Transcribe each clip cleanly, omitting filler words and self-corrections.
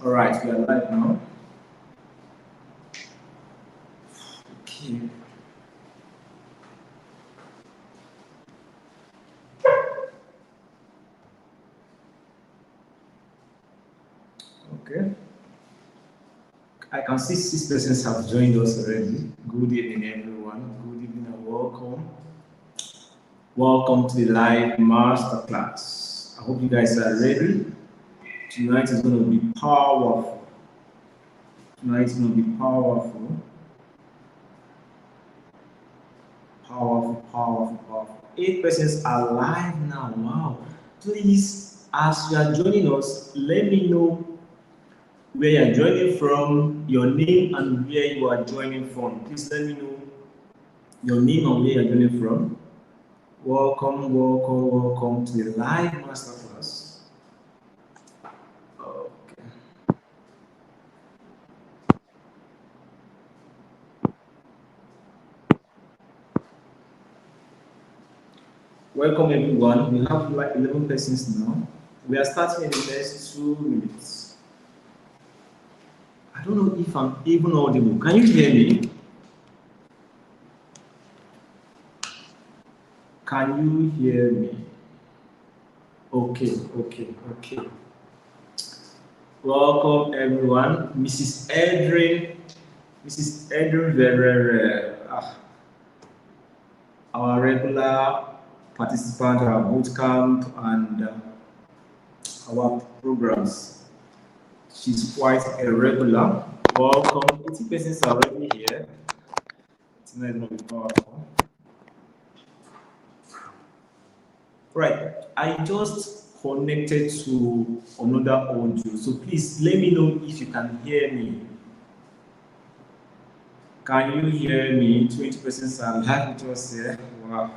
All right, we are live now. Okay. Okay. I can see 6 persons have joined us already. Good evening, everyone. Good evening and welcome. Welcome to the live masterclass. I hope you guys are ready. Tonight is going to be powerful. Tonight is going to be powerful. Powerful. 8 persons are live now. Wow. Please, as you are joining us, let me know where you are joining from, your name and where you are joining from. Please let me know your name and where you are joining from. Welcome to the live masterclass. Okay. Welcome everyone. We have like 11 persons now. We are starting in the next 2 minutes. I don't know if I'm even audible. Can you hear me? Can you hear me? Okay. Welcome everyone. Mrs. Edrin Verere, our regular participant, our boot camp and our programs. She's quite a regular. Welcome. 80 persons are already here. Tonight will be powerful. Right. I just connected to another audio. So please let me know if you can hear me. Can you hear me? 20 persons are live with us here. Wow.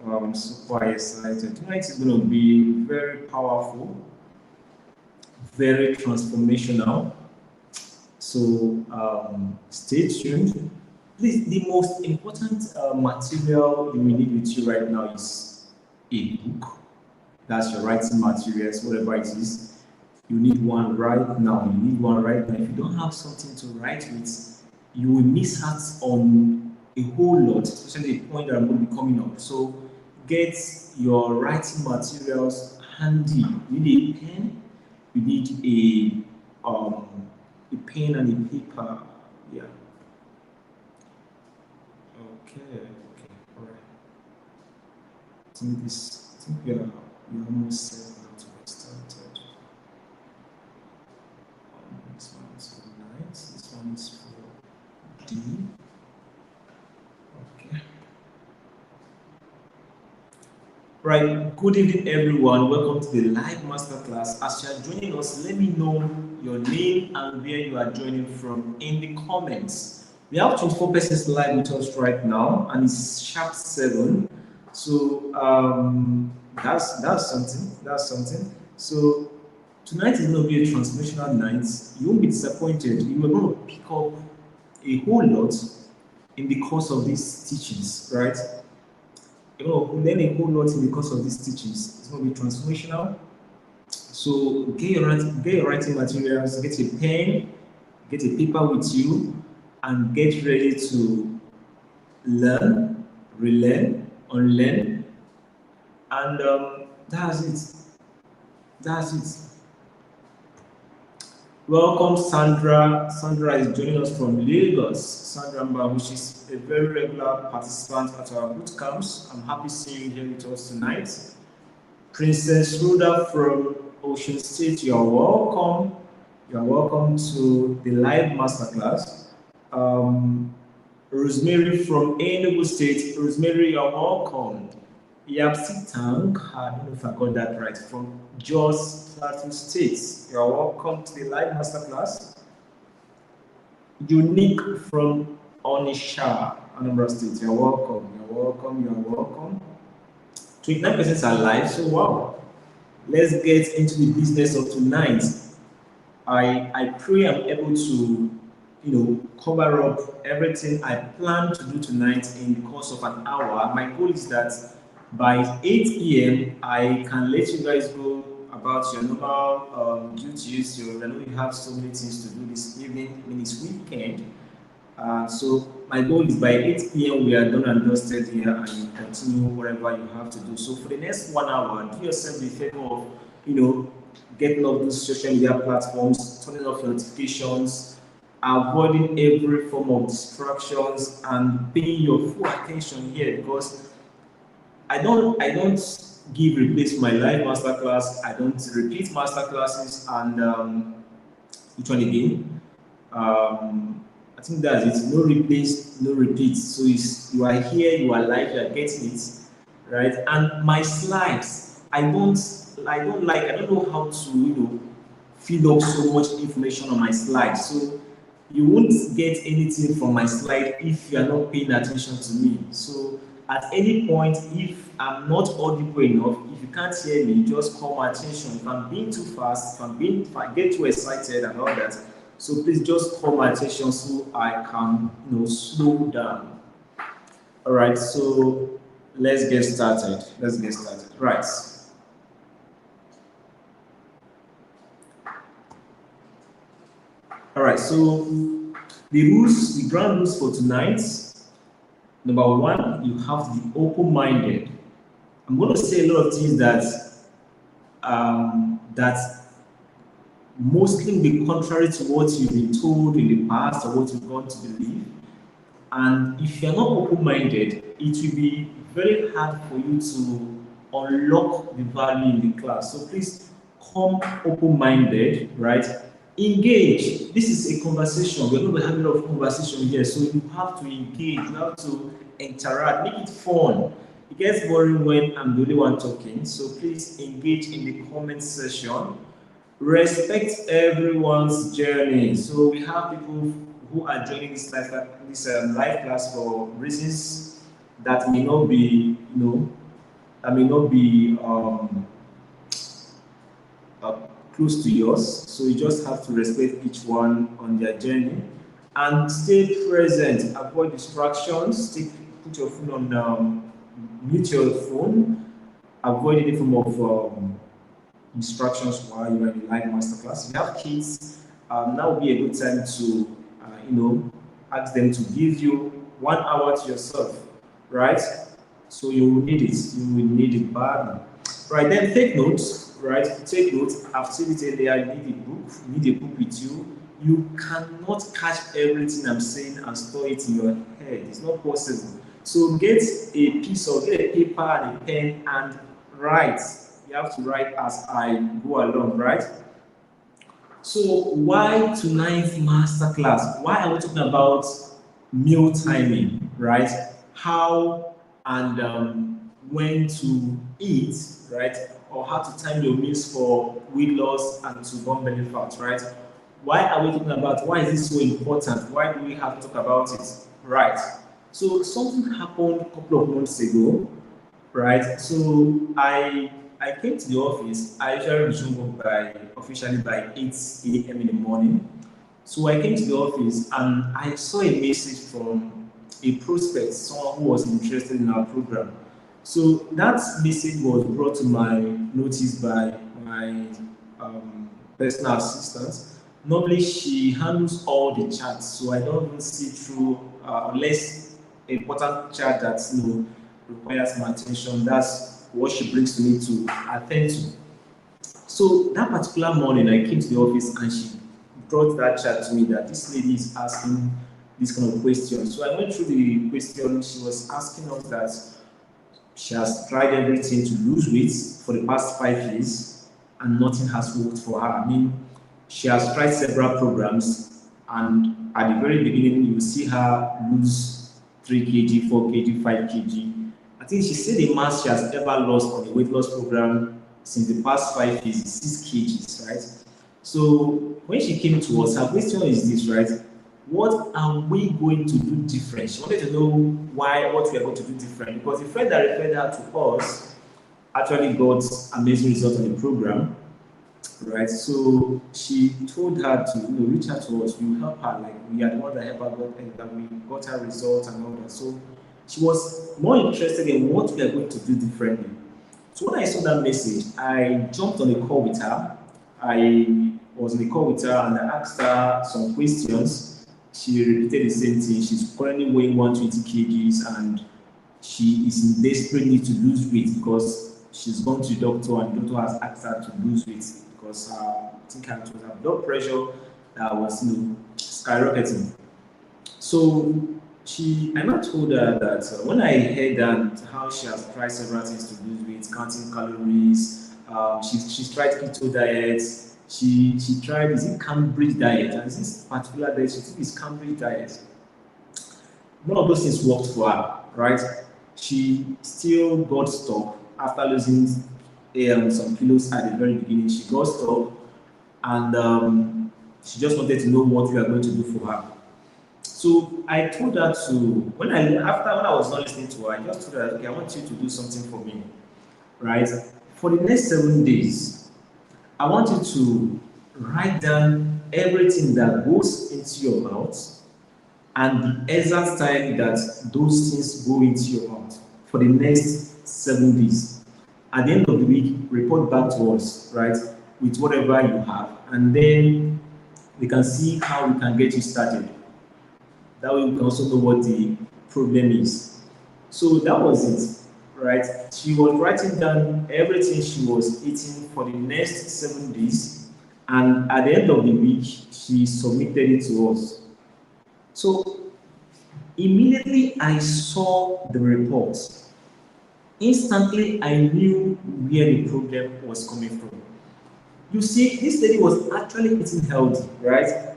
I'm super excited. Tonight is going to be very powerful, very transformational. So stay tuned. Please, the most important material you will need with you right now is a book. That's your writing materials, whatever it is. You need one right now. If you don't have something to write with, you will miss out on a whole lot, especially the point that I'm going to be coming up. So get your writing materials handy. You need a pen, you need a pen and a paper. Yeah. Okay, all right. I think we're almost set now to get started. This one is for night, this one is for D. Okay. Right, good evening everyone. Welcome to the live masterclass. As you are joining us, let me know your name and where you are joining from in the comments. We have 24 persons live with us right now, and it's sharp 7. So that's something. So tonight is going to be a transformational night. You won't be disappointed. You are going to pick up a whole lot in the course of these teachings, right? You're going to learn a whole lot in the course of these teachings. It's going to be transformational. So get your writing materials, get a pen, get a paper with you, and get ready to learn, relearn, unlearn, and that's it. That's it. Welcome, Sandra. Sandra is joining us from Lagos. Sandra Mba, which is a very regular participant at our boot camps. I'm happy seeing you here with us tonight. Princess Rhoda from Ocean State, you're welcome. You're welcome to the live masterclass. Rosemary from Enugu State. Rosemary, you're welcome. Yapsi Tank, I don't know if I got that right, from Jos Plateau State. You're welcome to the live masterclass. Unique from Onisha, Anambra State. You're welcome. 29 persons are live, so wow. Let's get into the business of tonight. I pray I'm able to, cover up everything I plan to do tonight in the course of an hour. My goal is that By 8 p.m., I can let you guys go about your normal duties. I know you have so many things to do this evening. I mean, it's weekend. So my goal is by 8 p.m. we are done and dusted here, and you continue whatever you have to do. So for the next 1 hour, do yourself the favor of, getting off those social media platforms, turning off notifications, avoiding every form of distractions, and paying your full attention here, because I don't give replace for my live masterclass. I don't repeat masterclasses, and which one again? I think that's it. No replace, no repeat. So you are here, you are live, you are getting it, right? And my slides, I don't know how to fill up so much information on my slides. So you won't get anything from my slide if you are not paying attention to me. So at any point, if I'm not audible enough, if you can't hear me, just call my attention. If I'm being too fast, if I get too excited and all that, so please just call my attention so I can slow down. All right, so let's get started. Right. All right, so the ground rules for tonight. Number one, you have to be open-minded. I'm going to say a lot of things that mostly be contrary to what you've been told in the past or what you've gone to believe. And if you're not open-minded, it will be very hard for you to unlock the value in the class. So please come open-minded, right? Engage. This is a conversation. We're going to be having a lot of conversation here, so you have to engage. You have to interact. Make it fun. It gets boring when I'm the only one talking. So please engage in the comment section. Respect everyone's journey. So we have people who are joining this live class for reasons that may not be, close to yours. So you just have to respect each one on their journey and stay present. Avoid distractions. Put your phone on mute your phone. Avoid any form of instructions while you're in the live masterclass. If you have kids, now would be a good time to, ask them to give you 1 hour to yourself, right? So you will need it. You will need it badly. Right, then take notes, right? Take notes. I've said it earlier, you need a book. You need a book with you. You cannot catch everything I'm saying and store it in your head. It's not possible. So get a paper and a pen and write. You have to write as I go along, right? So why tonight's masterclass? Why are we talking about meal timing, right? How and when to eat, right? Or how to time your meals for weight loss and to burn belly fat, right? Why are we talking about? Why is this so important? Why do we have to talk about it, right? So something happened a couple of months ago, right? So I came to the office. I usually resume work officially by 8 a.m. in the morning. So I came to the office and I saw a message from a prospect, someone who was interested in our program. So that message was brought to my notice by my personal assistant. Normally, she handles all the chats, so I don't even see through unless important chat that requires my attention. That's what she brings to me to attend to. So that particular morning, I came to the office and she brought that chat to me that this lady is asking this kind of question. So I went through the question. She was asking us that she has tried everything to lose weight for the past 5 years and nothing has worked for her. I mean, she has tried several programs, and at the very beginning, you see her lose 3 kg, 4 kg, 5 kg. I think she said the mass she has ever lost on a weight loss program since the past 5 years is 6 kgs, right? So when she came to us, her question is this, right? What are we going to do different? She wanted to know what we are going to do different, because the friend that referred her to us actually got amazing results on the program, right? So she told her to reach out to us. We will help her. Like we are the ones that help her that we got her results and all that. So She was more interested in what we are going to do differently. So when I saw that message, I jumped on a call with her. I was on a call with her and I asked her some questions. She repeated the same thing. She's currently weighing 120 kgs and she is in desperate need to lose weight because she's gone to the doctor and the doctor has asked her to lose weight because I think it was her blood pressure that was skyrocketing. So I now told her that when I heard that how she has tried several things to lose weight, counting calories, she's tried keto diet, she tried is it Cambridge diet, and this particular diet she took is Cambridge diet. None of those things worked for her, right? She still got stuck after losing some kilos at the very beginning. She got stuck, and she just wanted to know what we are going to do for her. So I told her to when I was not listening to her, I just told her, okay, I want you to do something for me, right? For the next 7 days, I want you to write down everything that goes into your mouth and the exact time that those things go into your mouth for the next 7 days. At the end of the week, report back to us, right, with whatever you have, and then we can see how we can get you started. That way we can also know what the problem is. So that was it, right? She was writing down everything she was eating for the next 7 days, and at the end of the week, she submitted it to us. So immediately I saw the report. Instantly, I knew where the problem was coming from. You see, this lady was actually eating healthy, right?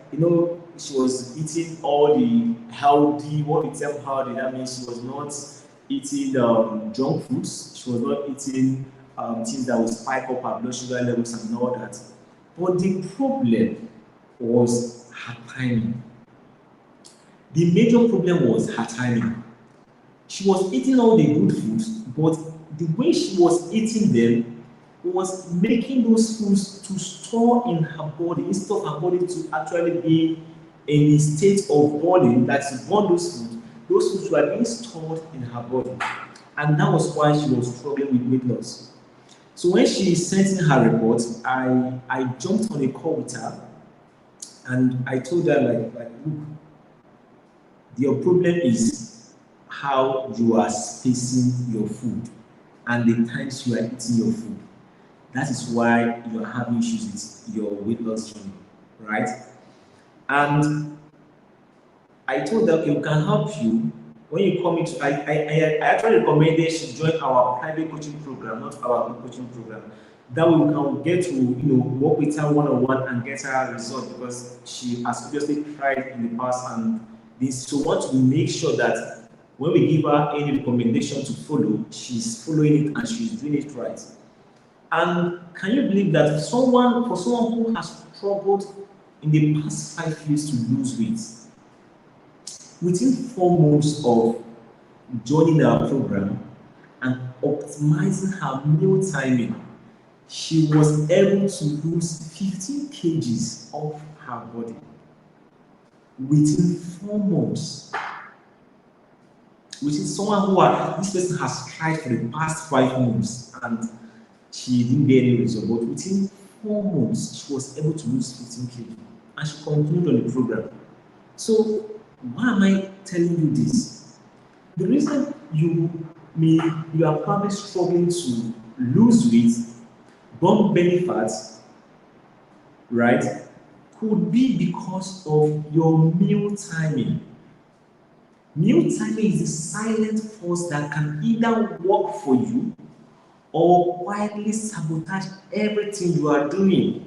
She was eating all the healthy, what we term healthy, that means she was not eating junk foods, she was not eating things that would spike up her blood sugar levels and all that. But the problem was her timing. The major problem was her timing. She was eating all the good foods, but the way she was eating them was making those foods to store in her body instead of her body to actually be in a state of boiling that she burn those foods. Those foods were being stored in her body, and that was why she was struggling with weight loss. So when she sent in her report, I jumped on a call with her, and I told her like look, your problem is how you are spacing your food and the times you are eating your food. That is why you are having issues with your weight loss journey, right? And I told her, okay, we can help you when you come into. I actually recommended she join our private coaching program, not our group coaching program. That way we can get to work with her one-on-one and get her results because she has obviously tried in the past and this. So want to make sure that when we give her any recommendation to follow, she's following it and she's doing it right. And can you believe that for someone who has struggled in the past 5 years to lose weight, within 4 months of joining our program and optimizing her meal timing, she was able to lose 15 kgs off her body within 4 months. Which is someone this person has tried for the past 5 months and she didn't get any result, but within 4 months, she was able to lose 15 kg and she continued on the program. So, why am I telling you this? The reason you are probably struggling to lose weight, burn belly fat, right, could be because of your meal timing. Meal timing is a silent force that can either work for you or quietly sabotage everything you are doing.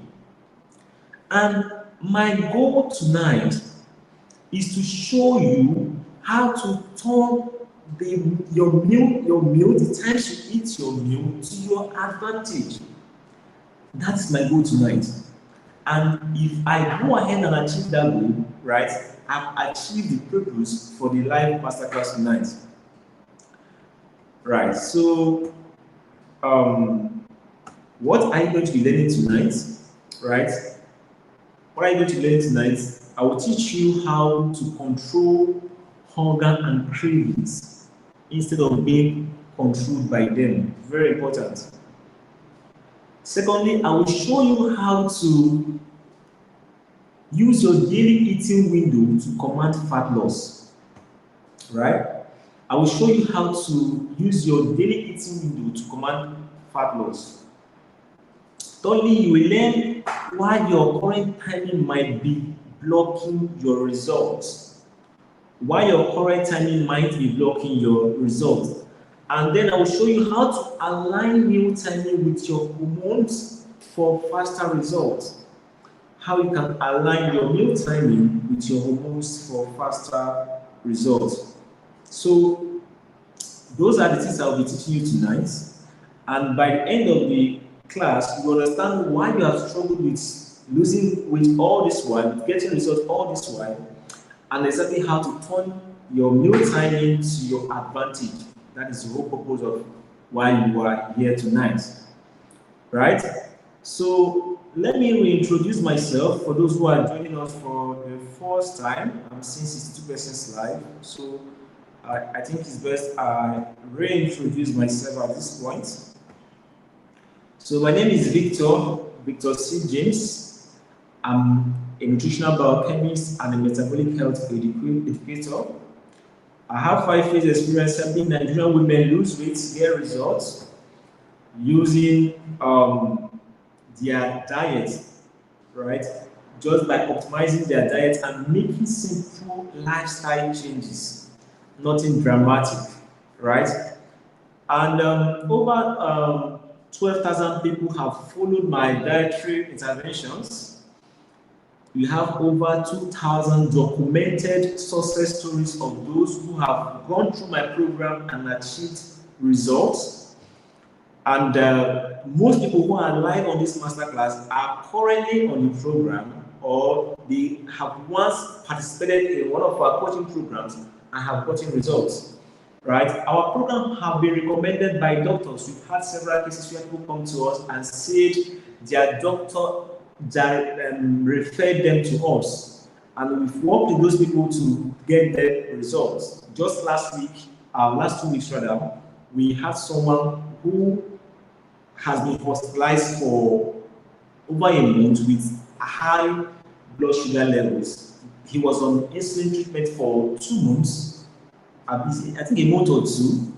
And my goal tonight is to show you how to turn your meal, the times you eat your meal, to your advantage. That's my goal tonight. And if I go ahead and achieve that goal, right, I've achieved the purpose for the live masterclass tonight. Right, so what are you going to be learning tonight? Right? What are you going to learn tonight? I will teach you how to control hunger and cravings. instead of being controlled by them. Very important. Secondly, I will show you how to use your daily eating window to command fat loss. Right? I will show you how to use your daily eating window to command fat loss. Thirdly, you will learn why your current timing might be blocking your results. Why your current timing might be blocking your results. And then I will show you how to align meal timing with your hormones for faster results. How you can align your meal timing with your hormones for faster results. So those are the things I will be teaching you tonight. And by the end of the class, you will understand why you have struggled with losing weight all this while, getting results all this while, and exactly how to turn your meal timing to your advantage. That is the whole purpose of why you are here tonight. Right? So let me reintroduce myself for those who are joining us for the first time. I'm seeing 62 persons live. So I think it's best I reintroduce myself at this point. So my name is Victor C. James. I'm a nutritional biochemist and a metabolic health educator. I have 5 years experience helping Nigerian women lose weight, get results using their diet, right? Just by optimizing their diet and making simple lifestyle changes, nothing dramatic, right? And over 12,000 people have followed my dietary interventions. We have over 2,000 documented success stories of those who have gone through my program and achieved results. And most people who are live on this masterclass are currently on the program, or they have once participated in one of our coaching programs and have gotten results. Right? Our program have been recommended by doctors. We've had several cases where people come to us and said their doctor referred them to us, and we've worked with those people to get their results. Just last 2 weeks rather, we had someone who has been hospitalized for over a month with high blood sugar levels. He was on insulin treatment for 2 months. I think a month or two.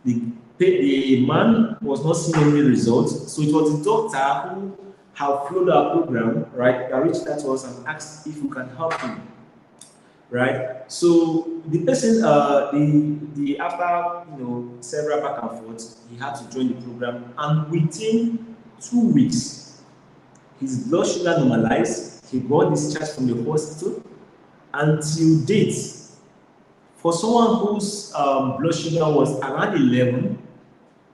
The man was not seeing any results, so it was the doctor who have followed our program, right, that reached out to us and asked if we can help him, right? So the person, the after several back and forth, he had to join the program, and within 2 weeks, his blood sugar normalized. He got discharged from the hospital. Until date, for someone whose blood sugar was around 11,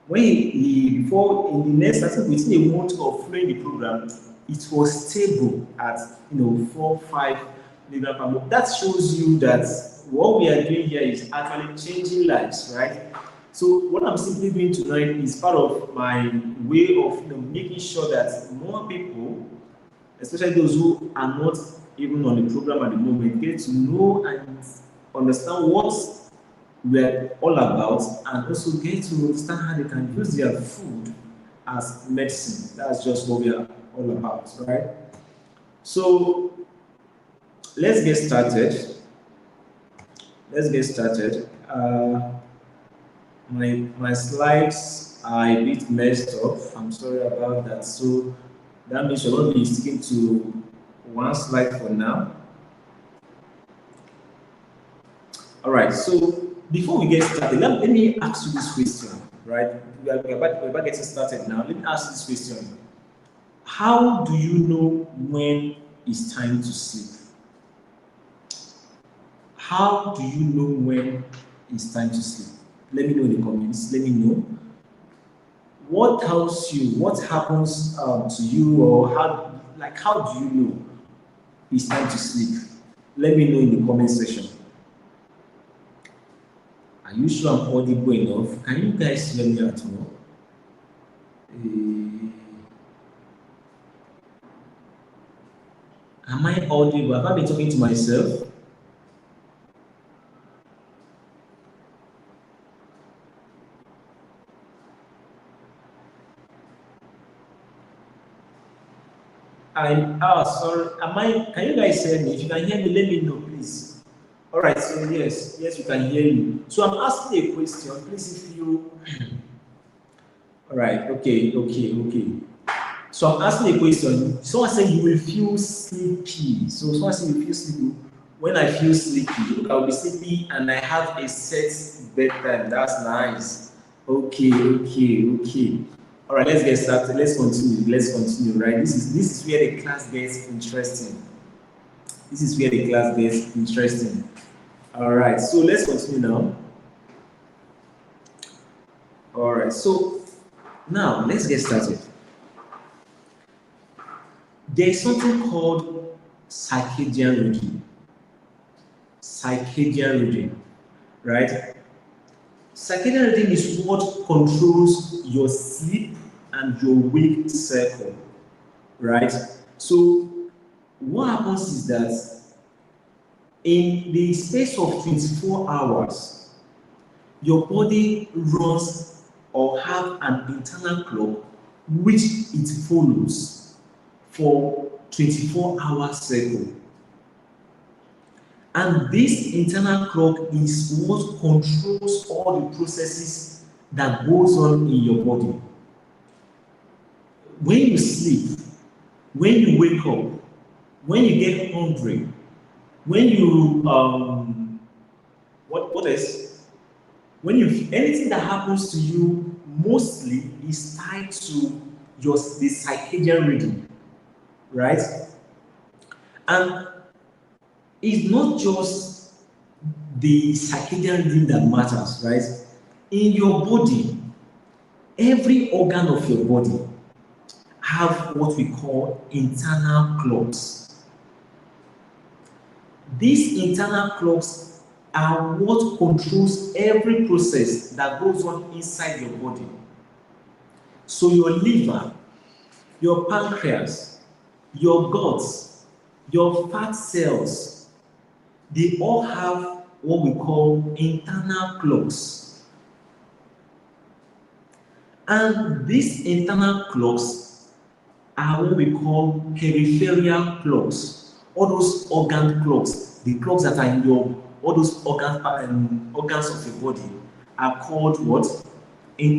when before in the next, I think within a month of following the program, it was stable at 4-5 milligram per month. That shows you that what we are doing here is actually changing lives, right? So what I'm simply doing tonight is part of my way of making sure that more people, especially those who are not even on the program at the moment, get to know and understand what we're all about, and also get to understand how they can use their food as medicine. That's just what we are all about, right? So let's get started. My slides are a bit messed up. I'm sorry about that. So that means you're going to be sticking to one slide for now. All right. So before we get started, let me ask you this question, right? We're about getting started now. Let me ask you this question. How do you know when it's time to sleep? How do you know when it's time to sleep? Let me know in the comments. Let me know. What tells you, what happens to you, or how do you know it's time to sleep? Let me know in the comment section. Are you sure I'm audible enough? Can you guys hear me at all? Am I audible? Have I been talking to myself? Sorry. Can you guys hear me? If you can hear me, let me know, please. All right. So yes, we can hear you. So I'm asking a question. Please, if you. All right. Okay. So I'm asking a question. Someone said you will feel sleepy. So someone said you feel sleepy. When I feel sleepy, I'll be sleepy and I have a set bedtime. That's nice. Okay. All right, let's get started. Let's continue. Right. This is where the class gets interesting. This is where the class gets interesting. All right. So let's continue now. All right. So now let's get started. There is something called circadian rhythm. Circadian rhythm, right? Circadian rhythm is what controls your sleep and your wake cycle, right? So what happens is that in the space of 24 hours, your body runs or have an internal clock which it follows for 24-hour cycle. And this internal clock is what controls all the processes that goes on in your body. When you sleep, when you wake up, when you get hungry, when you what else? When you anything that happens to you mostly is tied to the circadian rhythm, right? And it's not just the circadian rhythm that matters, right? In your body, every organ of your body have what we call internal clocks. These internal clocks are what controls every process that goes on inside your body. So your liver, your pancreas, your guts, your fat cells, they all have what we call internal clocks. And these internal clocks are what we call peripheral clocks. All those organ clocks, the clocks that are in all those organs of your body are called what?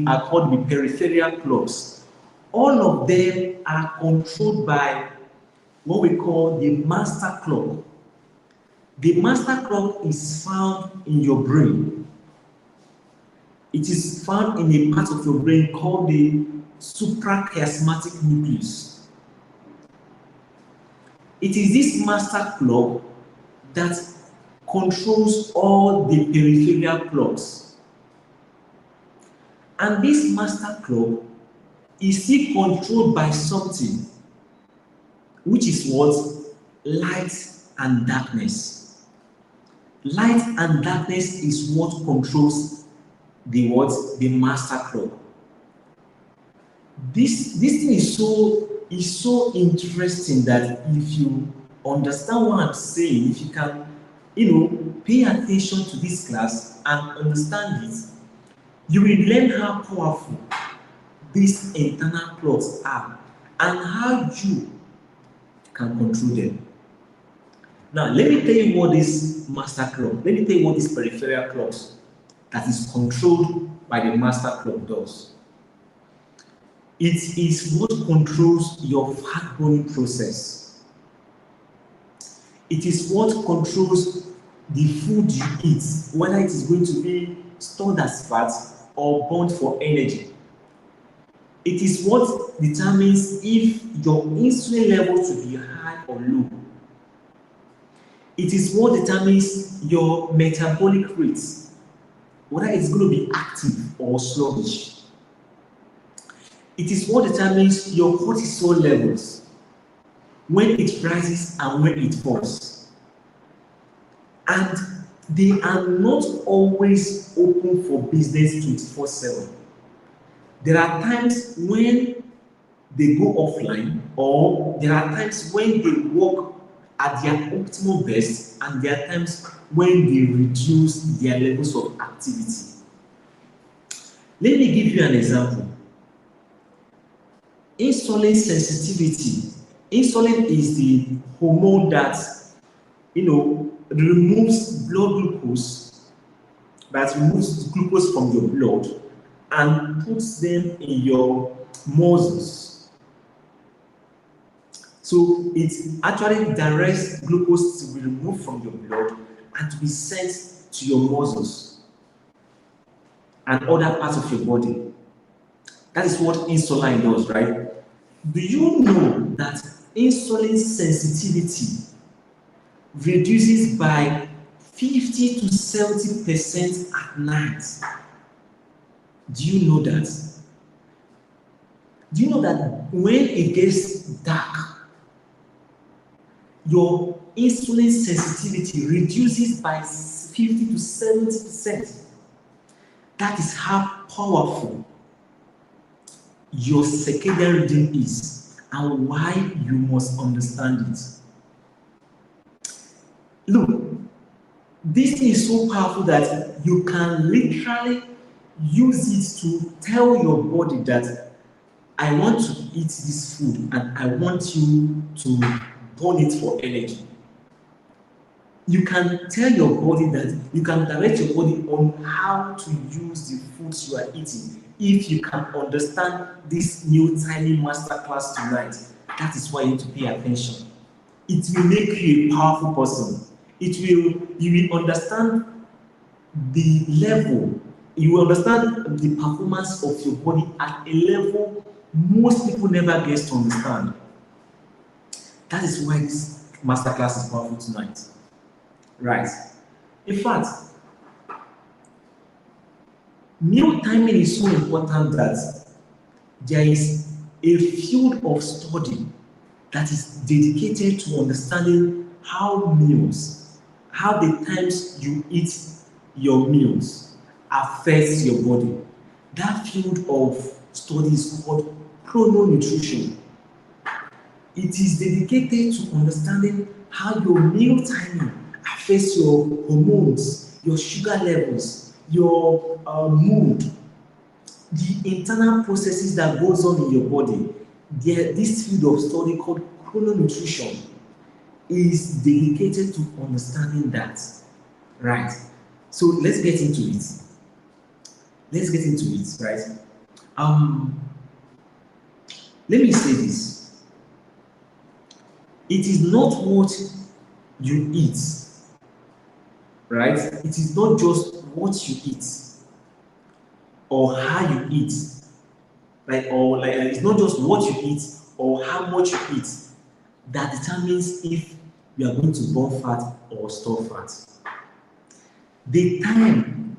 Are called the peripheral clocks. All of them are controlled by what we call the master clock. The master clock is found in your brain. It is found in a part of your brain called the suprachiasmatic nucleus. It is this master clock that controls all the peripheral clocks. And this master clock is still controlled by something, which is what? Light and darkness. Light and darkness is what controls the what? The master clock. This thing is so interesting that if you understand what I'm saying, if you can, pay attention to this class and understand it, you will learn how powerful these internal clocks are and how you can control them. Now, let me tell you what this master clock, let me tell you what this peripheral clocks that is controlled by the master clock does. It is what controls your fat burning process. It is what controls the food you eat, whether it is going to be stored as fat or burned for energy. It is what determines if your insulin levels will be high or low. It is what determines your metabolic rate, whether it's going to be active or sluggish. It is what determines your cortisol levels, when it rises and when it falls. And they are not always open for business 24/7. There are times when they go offline, or there are times when they work at their optimal best, and there are times when they reduce their levels of activity. Let me give you an example. Insulin sensitivity Insulin is the hormone that removes blood glucose, that removes glucose from your blood and puts them in your muscles. So it actually directs glucose to be removed from your blood and to be sent to your muscles and other parts of your body. That is what insulin does, right? Do you know that insulin sensitivity reduces by 50 to 70% at night? Do you know that? Do you know that when it gets dark, your insulin sensitivity reduces by 50 to 70%? That is how powerful your circadian rhythm is and why you must understand it. Look, this thing is so powerful that you can literally use it to tell your body that I want to eat this food and I want you to burn it for energy. You can tell your body that, you can direct your body on how to use the foods you are eating if you can understand this new tiny masterclass tonight. That is why you need to pay attention. It will make you a powerful person. You will understand the level, you will understand the performance of your body at a level most people never get to understand. That is why this masterclass is powerful tonight. Right. In fact, meal timing is so important that there is a field of study that is dedicated to understanding how the times you eat your meals affects your body. That field of study is called chrononutrition. It is dedicated to understanding how your meal timing affects your hormones, your sugar levels, your mood, the internal processes that goes on in your body. This field of study called chrononutrition is dedicated to understanding that. Right. So let's get into it. Right? Let me say this. It is not what you eat, right? It is not just what you eat or how you eat, it's not just what you eat or how much you eat that determines if you are going to burn fat or store fat. The time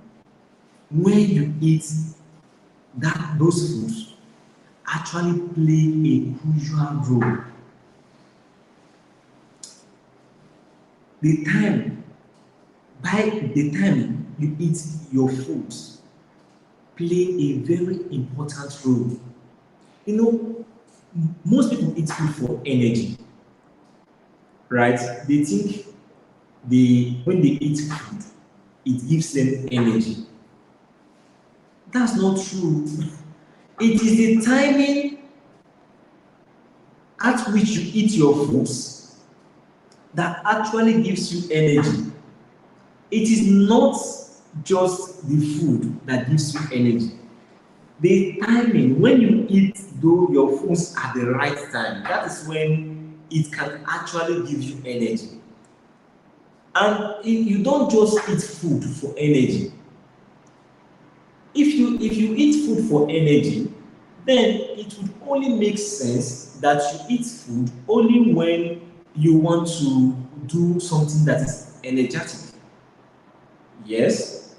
when you eat those foods actually play a crucial role. By the time you eat your foods, play a very important role. Most people eat food for energy, right? They think when they eat food, it gives them energy. That's not true. It is the timing at which you eat your foods that actually gives you energy. It is not just the food that gives you energy. The timing, when you eat your foods at the right time, that is when it can actually give you energy. And you don't just eat food for energy. If you eat food for energy, then it would only make sense that you eat food only when you want to do something that is energetic. Yes.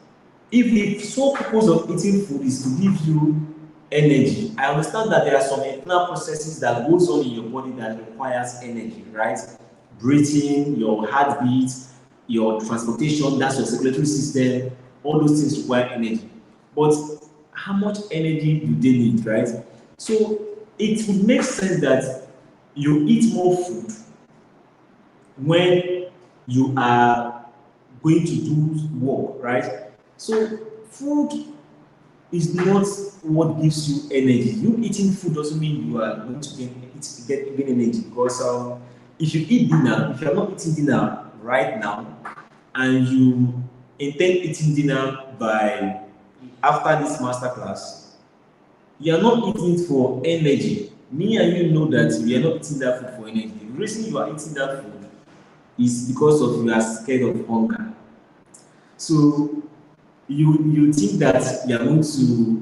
If the sole purpose of eating food is to give you energy, I understand that there are some internal processes that goes on in your body that requires energy, right? Breathing, your heartbeat, your transportation, that's your circulatory system, all those things require energy. But how much energy do they need, right? So it would make sense that you eat more food when you are going to do work, right? So food is not what gives you energy. You eating food doesn't mean you are going to gain energy, because if you eat dinner, if you are not eating dinner right now, and you intend eating dinner by after this master class, you are not eating it for energy. Me and you know that we are not eating that food for energy. The reason you are eating that food is because of you are scared of hunger. So you think that you are going to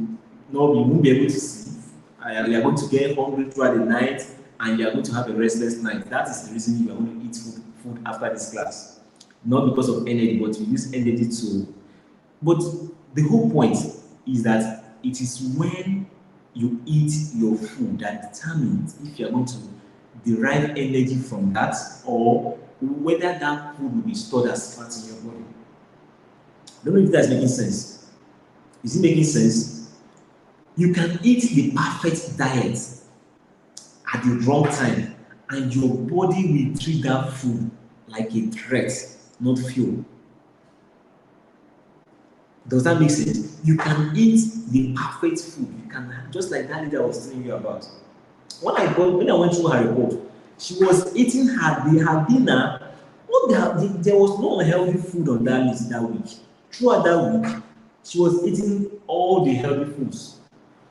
no, you won't be able to sleep, you are going to get hungry throughout the night, and you are going to have a restless night. That is the reason you are going to eat food after this class, not because of energy, but you use energy to. But the whole point is that it is when you eat your food that determines if you are going to derive energy from that, or whether that food will be stored as fat in your body. I don't know if that's making sense. Is it making sense? You can eat the perfect diet at the wrong time, and your body will treat that food like a threat, not fuel. Does that make sense? You can eat the perfect food. You can, just like that lady I was telling you about. When I went through her report, she was eating her dinner. There was no unhealthy food on that list that week. Throughout that week, she was eating all the healthy foods.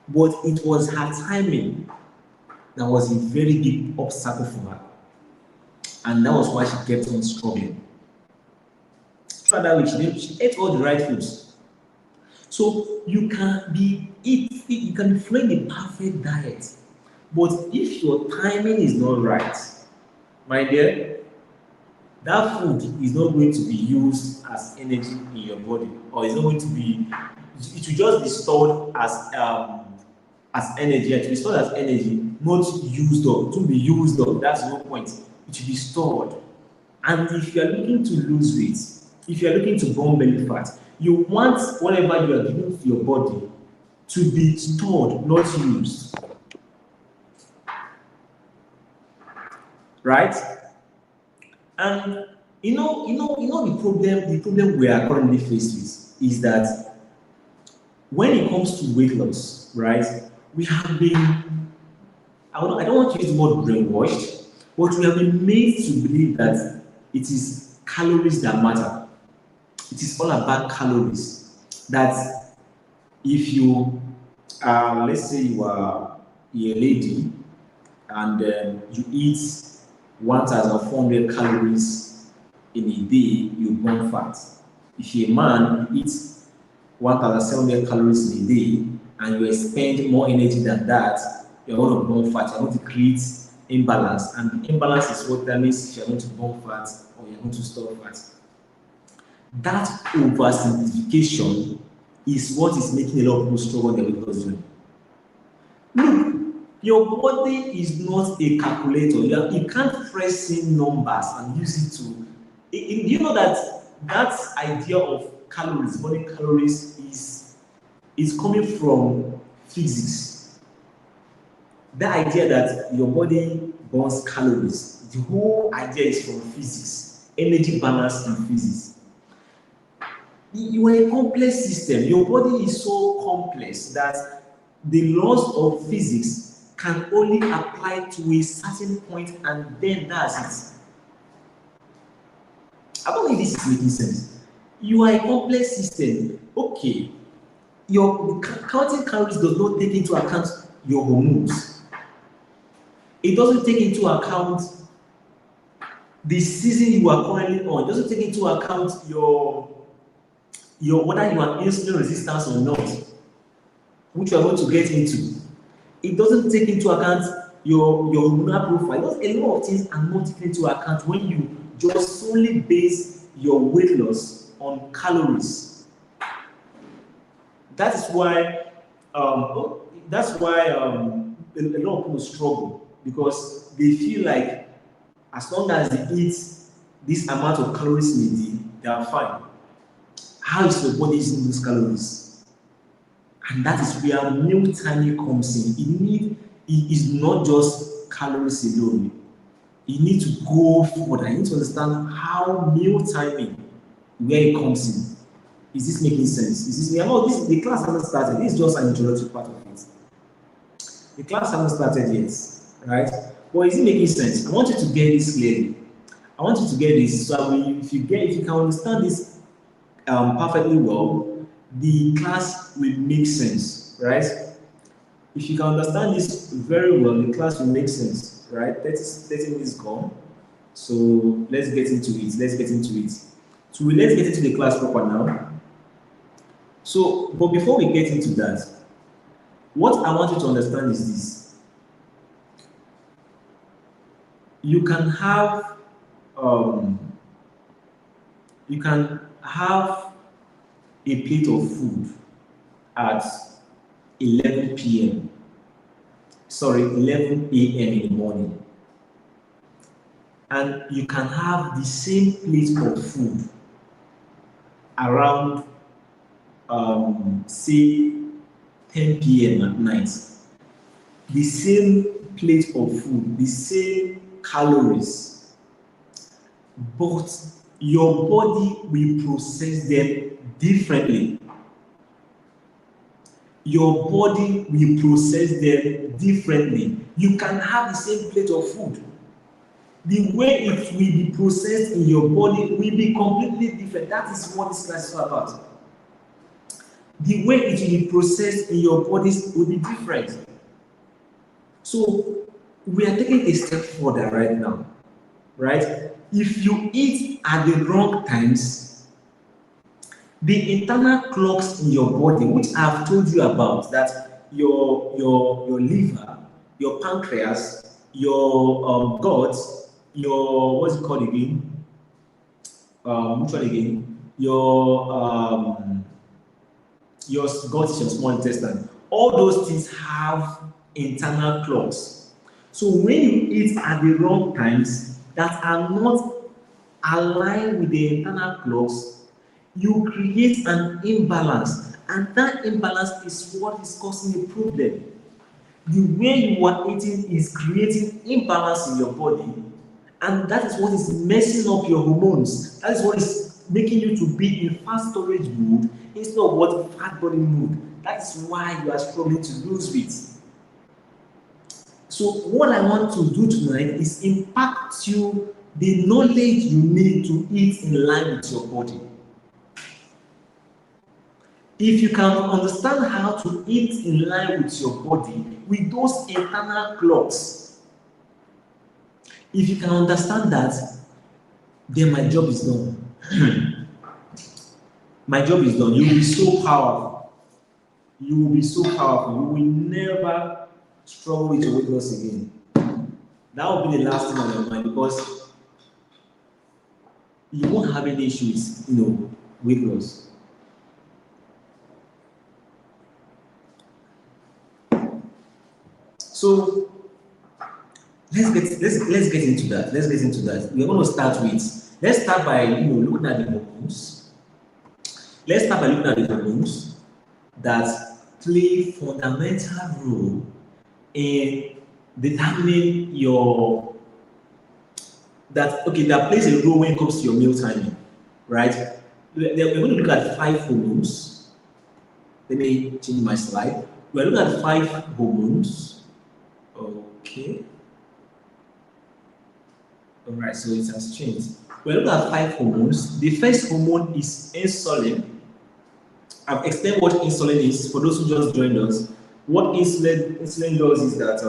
But it was her timing that was a very big obstacle for her. And that was why she kept on struggling. Throughout that week, she ate all the right foods. So you can be following the perfect diet. But if your timing is not right, my dear, that food is not going to be used as energy in your body, or it's not going to be. It will just be stored as energy. It will be stored as energy, not used up. To be used up, that's the whole point. It will be stored. And if you are looking to lose weight, if you are looking to burn belly fat, you want whatever you are giving to your body to be stored, not used. Right? And the problem we are currently faced with is that when it comes to weight loss, right, we have been, I don't want to use the word brainwashed, but we have been made to believe that it is calories that matter. It is all about calories. That if you, let's say you are a lady and you eat 1,400 calories in a day, you burn fat. If you're a man, you eat 1,700 calories in a day and you expend more energy than that, you're going to burn fat. You're going to create imbalance, and the imbalance is what that means if you're going to burn fat or you're going to store fat. That oversimplification is what is making a lot of people struggle with weight loss journey. Look, your body is not a calculator. You can't press in numbers and use it to. You know that idea of calories, body calories, is coming from physics. The idea that your body burns calories, the whole idea is from physics, energy balance in physics. You are a complex system. Your body is so complex that the laws of physics can only apply to a certain point, and then that's it. I don't know if this is making sense. You are a complex system. Okay, your counting calories does not take into account your hormones. It doesn't take into account the season you are currently on. It doesn't take into account your whether you are insulin resistance or not, which we are going to get into. It doesn't take into account your hormonal profile. A lot of things are not taken into account when you just solely base your weight loss on calories. That is why a lot of people struggle, because they feel like as long as they eat this amount of calories in a day, they are fine. How is your body using those calories? And that is where meal timing comes in. It is not just calories alone. You need to go further. You need to understand how meal timing, where it comes in. Is this making sense? Is this, no, this, the class hasn't started. This is just an introductory part of it. The class hasn't started yet, right? But is it making sense? I want you to get this clearly. I want you to get this. So if you can understand this perfectly well, the class will make sense, right? If you can understand this very well, the class will make sense, right? 30 minutes gone. So let's get into it. Let's get into it. So let's get into the class proper now. So, but before we get into that, what I want you to understand is this. You can have a plate of food at 11 p.m. Sorry, 11 a.m. in the morning. And you can have the same plate of food around, say, 10 p.m. at night. The same plate of food, the same calories, but your body will process them differently. Your body will process them differently. You can have the same plate of food. The way it will be processed in your body will be completely different. That is what this class is all about. The way it will be processed in your bodies will be different. So we are taking a step further right now, right? If you eat at the wrong times, the internal clocks in your body, which I've told you about, that your liver, your pancreas, your guts, your, what's it called again? Which one again? Your gut is your small intestine. All those things have internal clocks. So when you eat at the wrong times that are not aligned with the internal clocks, you create an imbalance, and that imbalance is what is causing a problem. The way you are eating is creating imbalance in your body, and that is what is messing up your hormones. That is what is making you to be in fat storage mood instead of what fat burning mood. That is why you are struggling to lose weight. So what I want to do tonight is impact you the knowledge you need to eat in line with your body. If you can understand how to eat in line with your body, with those internal clocks, if you can understand that, then my job is done. My job is done. You will be so powerful. You will be so powerful. You will never struggle with your weight loss again. That will be the last thing on your mind, because you won't have any issues, weight loss. So let's get into that. Let's get into that. We're going to start with. Let's start by looking at the hormones. Let's start by looking at the hormones that play fundamental role in determining that plays a role when it comes to your meal timing, right? We're going to look at 5 hormones. Let me change my slide. We're looking at 5 hormones. Okay. All right, so it has changed. We're looking at 5 hormones. The first hormone is insulin. I've explained what insulin is for those who just joined us. What insulin does is that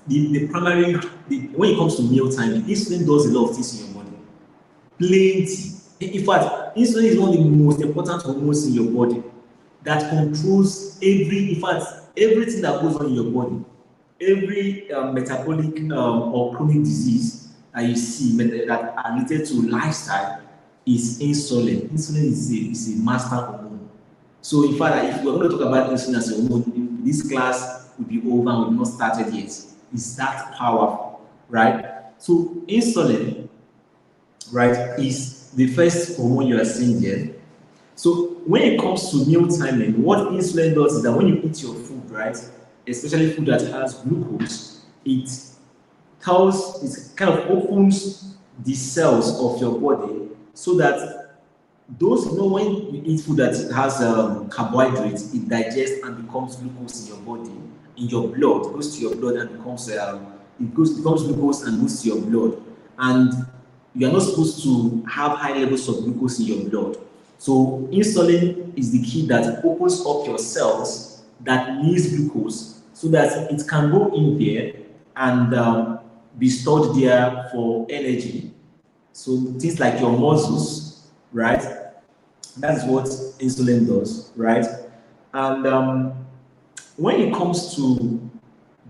when it comes to meal time, insulin does a lot of things in your body. Plenty. In fact, insulin is one of the most important hormones in your body that controls everything that goes on in your body. Every metabolic or chronic disease that you see that are related to lifestyle is insulin. Insulin is a master hormone. So in fact, if we're going to talk about insulin as a hormone, this class will be over and we've not started yet. It's that powerful, right? So insulin, right, is the first hormone you are seeing here. So when it comes to meal timing, what insulin does is that when you eat your food, right, especially food that has glucose, it kind of opens the cells of your body so that Those, when you eat food that has carbohydrates, it digests and becomes glucose in your body, in your blood. It goes to your blood and becomes glucose and goes to your blood. And you are not supposed to have high levels of glucose in your blood. So insulin is the key that opens up your cells that needs glucose so that it can go in there and be stored there for energy. So things like your muscles, right? That's what insulin does, right? And when it comes to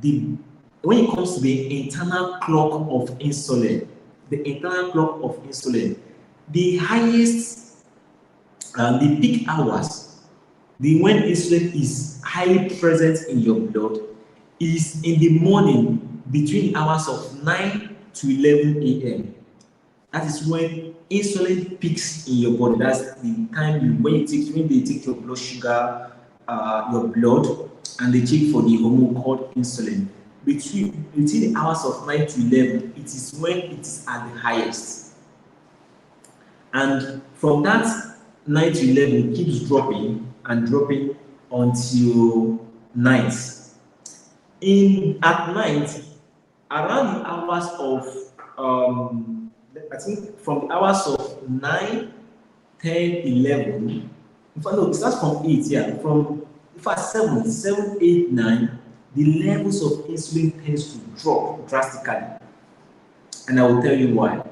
the internal clock of insulin, the highest, the peak hours, the when insulin is highly present in your blood, is in the morning between hours of 9 to 11 a.m. That is when insulin peaks in your body. That's the time when they take your blood sugar, your blood, and they check for the hormone called insulin. Between the hours of 9 to 11, it is when it is at the highest. And from that 9 to 11, it keeps dropping and dropping until night. At night, around the hours of I think from the hours of 9, 10, 11, in fact, no, it starts from 8, yeah. From, in fact, 7, 8, 9, the levels of insulin tends to drop drastically. And I will tell you why.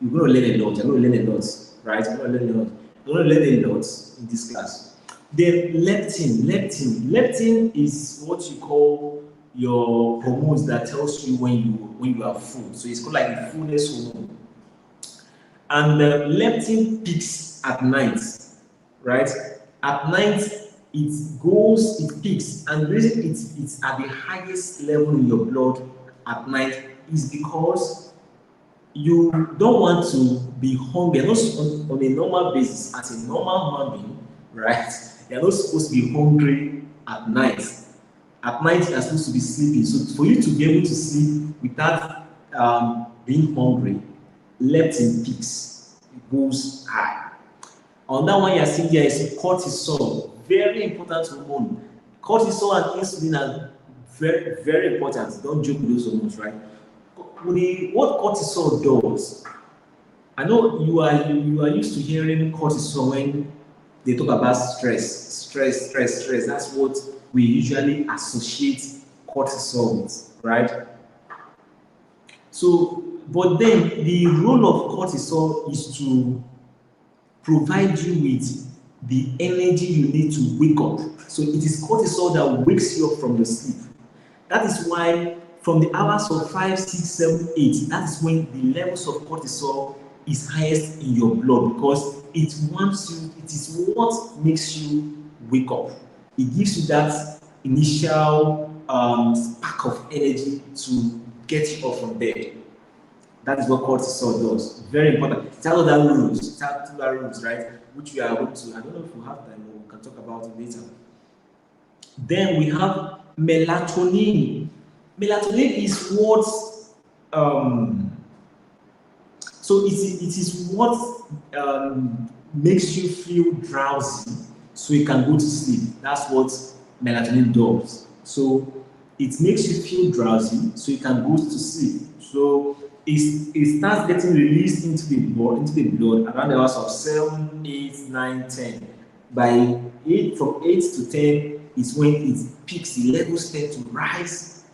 You're going to learn a lot. You're going to learn a lot, right? You're going to learn a lot. You're going to learn a lot in this class. Then leptin is what you call your hormones that tells you when you are full. So it's called like the fullness hormone. And leptin peaks at night, right? At night, it peaks, and the reason it's at the highest level in your blood at night is because you don't want to be hungry. You're not on a normal basis, as a normal human being, right? You're not supposed to be hungry at night. At night, you're supposed to be sleeping. So for you to be able to sleep without being hungry, leptin peaks, it goes high. On that one, you're seeing there is cortisol, very important hormone. Cortisol and insulin are very, very important. Don't joke with those hormones, right? What cortisol does, I know you are used to hearing cortisol when they talk about stress. That's what we usually associate cortisol with, right? So, but then the role of cortisol is to provide you with the energy you need to wake up. So it is cortisol that wakes you up from your sleep. That is why from the hours of 5, 6, 7, 8, that is when the levels of cortisol is highest in your blood, because it is what makes you wake up. It gives you that initial spark of energy to get you up from bed. That is what cortisol does. Very important. It has other rules, right? Which we are going to, I don't know if we have time, or we can talk about it later. Then we have melatonin. Melatonin is what, so it is what makes you feel drowsy so you can go to sleep. That's what melatonin does. So it makes you feel drowsy so you can go to sleep. So it starts getting released into the blood around the hours of 7, 8, 9, 10. By 8, from 8 to 10 is when it peaks. The levels tend to rise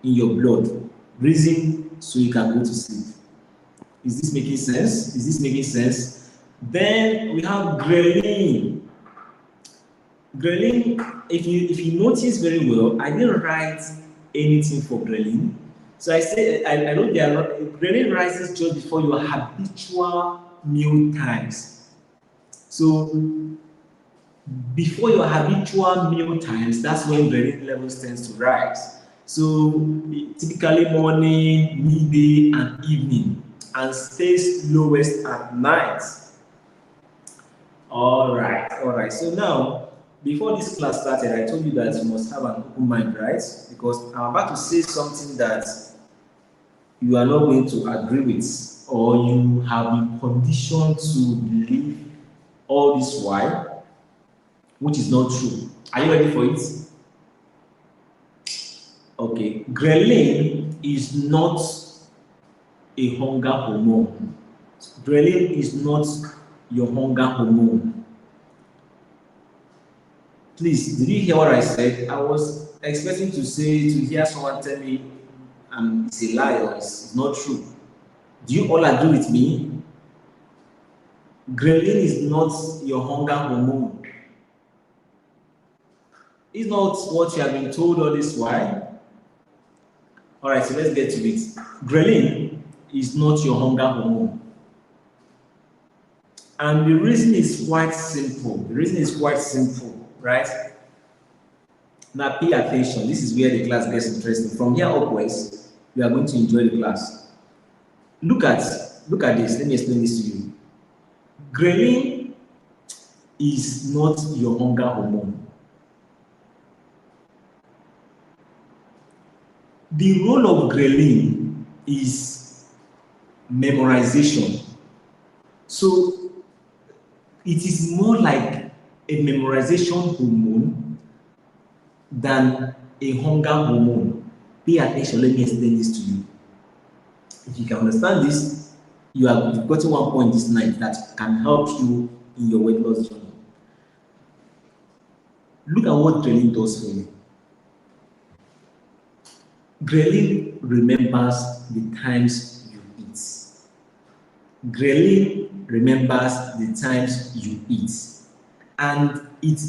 in your blood, raising so you can go to sleep. Is this making sense? Then we have ghrelin. Ghrelin, if you notice very well, I didn't write anything for ghrelin. So I say I know ghrelin rises just before your habitual meal times. So before your habitual meal times, that's when ghrelin levels tends to rise. So typically morning, midday, and evening, and stays lowest at night. All right. So now, before this class started, I told you that you must have an open mind, right? Because I'm about to say something that you are not going to agree with, or you have been conditioned to believe all this while, which is not true. Are you ready for it? Okay. Ghrelin is not a hunger hormone. Ghrelin is not your hunger hormone. Please, did you hear what I said? I was expecting to hear someone tell me it's a lie or it's not true. Do you all agree with me? Ghrelin is not your hunger hormone. It's not what you have been told all this while. All right, so let's get to it. Ghrelin is not your hunger hormone. And the reason is quite simple. The reason is quite simple, right? Now pay attention. This is where the class gets interesting. From here upwards, you are going to enjoy the class. Look at this. Let me explain this to you. Ghrelin is not your hunger hormone. The role of ghrelin is memorization. So it is more like a memorization hormone than a hunger hormone. Pay attention, let me explain this to you. If you can understand this, you've gotten one point this night that can help you in your weight loss journey. Look at what ghrelin does for you. Ghrelin remembers the times you eat. Ghrelin remembers the times you eat. And it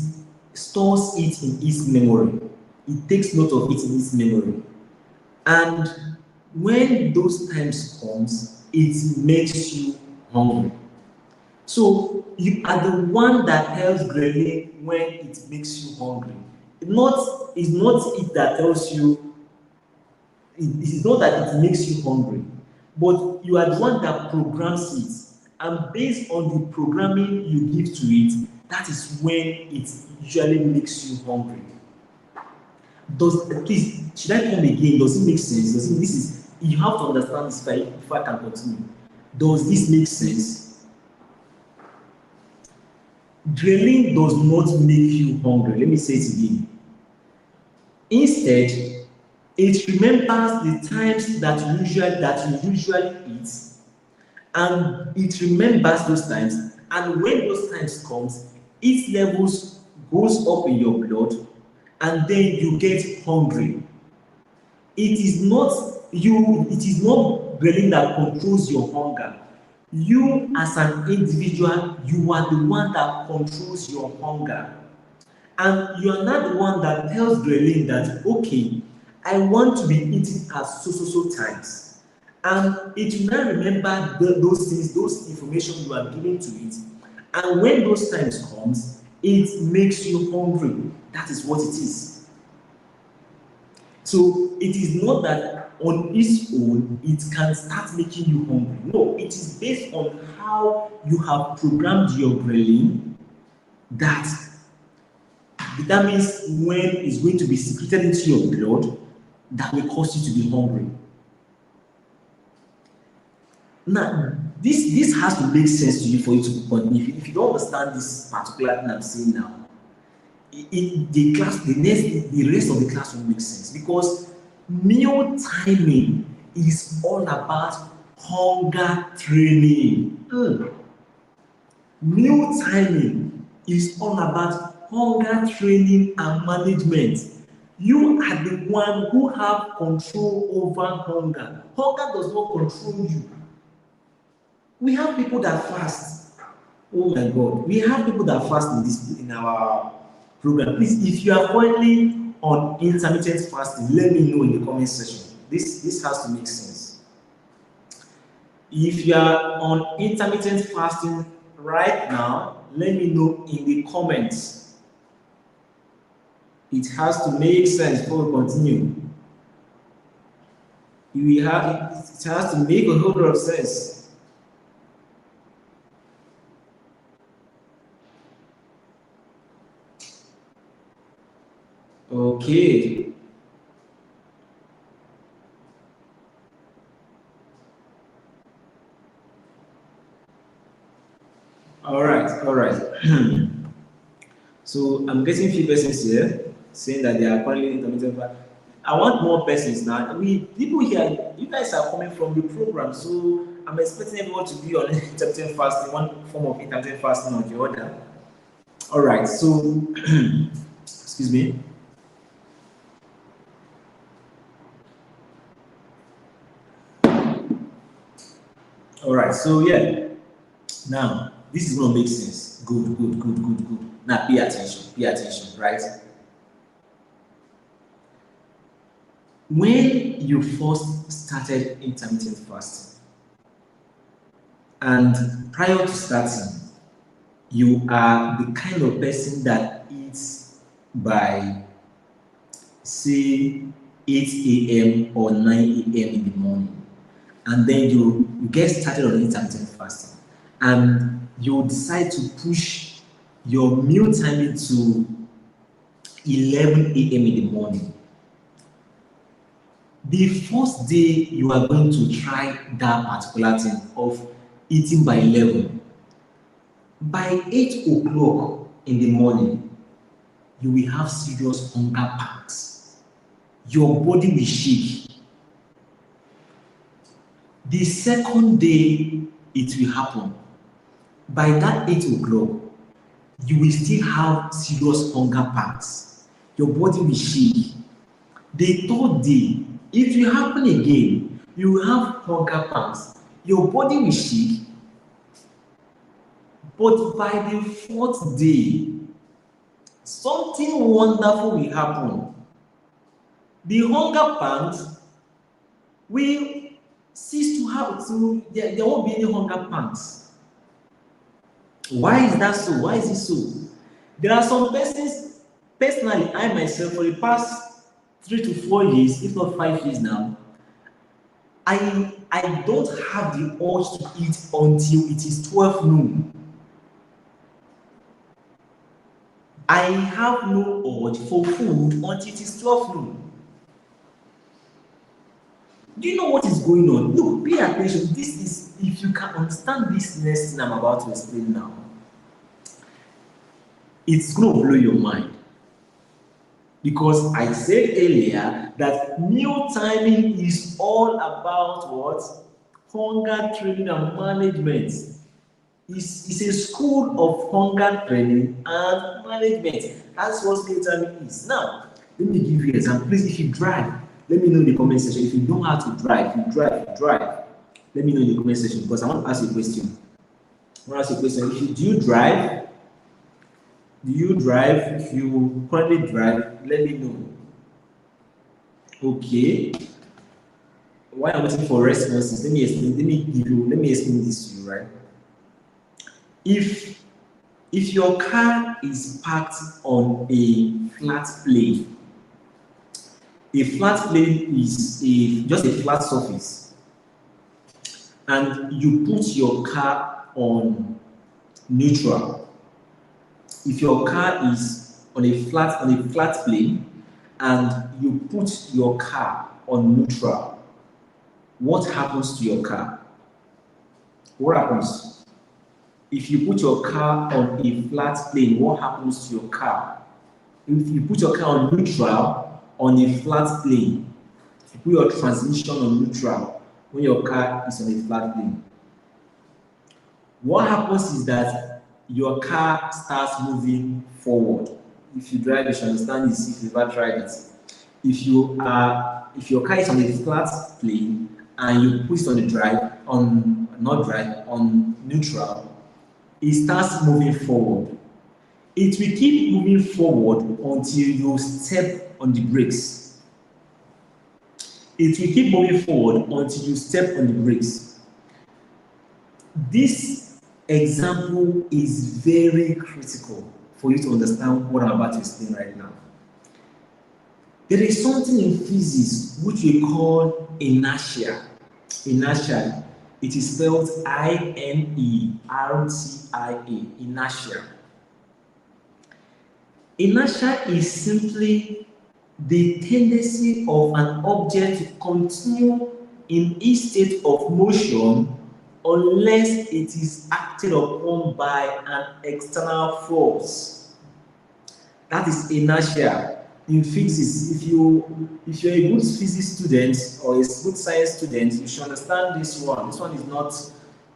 stores it in its memory. It takes note of it in its memory. And when those times comes, it makes you hungry. So you are the one that tells ghrelin when it makes you hungry. It's not it that tells you, it is not that it makes you hungry, but you are the one that programs it. And based on the programming you give to it, that is when it usually makes you hungry. Please, should I come again? Does it make sense? You have to understand this if I can continue. Does this make sense? Ghrelin does not make you hungry. Let me say it again. Instead, it remembers the times that you usually eat, and it remembers those times. And when those times comes, its levels goes up in your blood, and then you get hungry. It is not ghrelin that controls your hunger. You as an individual, you are the one that controls your hunger. And you are not the one that tells ghrelin that, okay, I want to be eating at so times. And it will not remember those things, those information you are giving to it. And when those times comes, it makes you hungry. That is what it is. So it is not that on its own it can start making you hungry. No, it is based on how you have programmed your ghrelin that determines when it's going to be secreted into your blood that will cause you to be hungry. Now, this has to make sense to you for you to continue. If you don't understand this particular thing I'm saying now, the rest of the class will make sense, because meal timing is all about hunger training. Meal timing is all about hunger training and management. You are the one who have control over hunger. Hunger does not control you. We have people that fast. Oh my God, we have people that fast in our program. Please, if you are currently on intermittent fasting, let me know in the comment section. This has to make sense. If you are on intermittent fasting right now, let me know in the comments. It has to make sense before we continue. It has to make a whole lot of sense. Okay. All right, all right. So I'm getting few persons here saying that they are currently intermittent fasting. I want more persons now. We people here, you guys are coming from the program, so I'm expecting everyone to be on intermittent fasting, one form of intermittent fasting or the other. All right, so excuse me. All right, so yeah, now this is gonna make sense. Good, good, good, good, good. Now pay attention, right? When you first started intermittent fasting, and prior to starting, you are the kind of person that eats by say 8 a.m. or 9 a.m. in the morning, and then you get started on intermittent fasting, and you decide to push your meal timing to 11 a.m. in the morning. The first day you are going to try that particular thing of eating by 11, by 8 o'clock in the morning, you will have serious hunger pangs. Your body will shake. The second day it will happen, by that 8 o'clock, you will still have serious hunger pangs. Your body will shake. The third day, it will happen again. You will have hunger pangs. Your body will shake. But by the fourth day, something wonderful will happen. The hunger pangs will cease to have to, there won't be any hunger pangs. Why is that so? Why is it so? There are some persons, personally, I myself, for the past 3 to 4 years, if not 5 years now, I don't have the urge to eat until it is 12 noon. I have no urge for food until it is 12 noon. Do you know what is going on? Look, pay attention. This is, if you can understand this next thing I'm about to explain now, it's going to blow your mind. Because I said earlier that meal timing is all about what? Hunger training and management. It's a school of hunger training and management. That's what meal timing is. Now, let me give you an example. Please, if you drive, let me know in the comment section. If you know how to drive, drive. Let me know in the comment section because I want to ask you a question. I want to ask you a question. If you do drive, if you currently drive, let me know. Okay. While I'm waiting for responses, let me explain this to you, right? If your car is parked on a flat plane, a flat plane is just a flat surface, and you put your car on neutral. If your car is on a flat plane and you put your car on neutral, what happens to your car? What happens? If you put your car on a flat plane, what happens to your car? If you put your car on neutral on a flat plane, if you put your transmission on neutral when your car is on a flat plane, what happens is that your car starts moving forward. If you drive, you should understand this if you've ever tried it. If your car is on a flat plane and you put it on neutral, it starts moving forward. It will keep moving forward until you step on the brakes. It will keep moving forward until you step on the brakes. This example is very critical for you to understand what I'm about to explain right now. There is something in physics which we call inertia. Inertia. It is spelled I-N-E-R-T-I-A. Inertia. Inertia is simply the tendency of an object to continue in a state of motion unless it is acted upon by an external force. That is inertia. In physics, if you're a good physics student or a good science student, you should understand this one. This one is not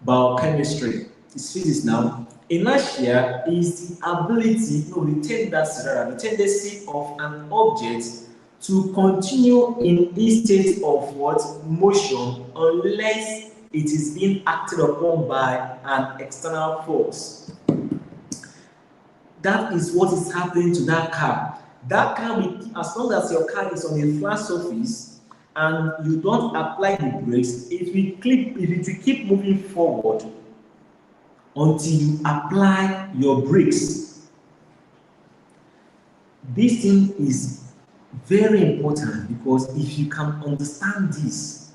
biochemistry. It's physics now. Inertia is the ability, the tendency of an object to continue in a state of what? Motion, unless it is being acted upon by an external force. That is what is happening to that car. That car, as long as your car is on a flat surface and you don't apply the brakes, it will keep moving forward until you apply your brakes. This thing is very important, because if you can understand this,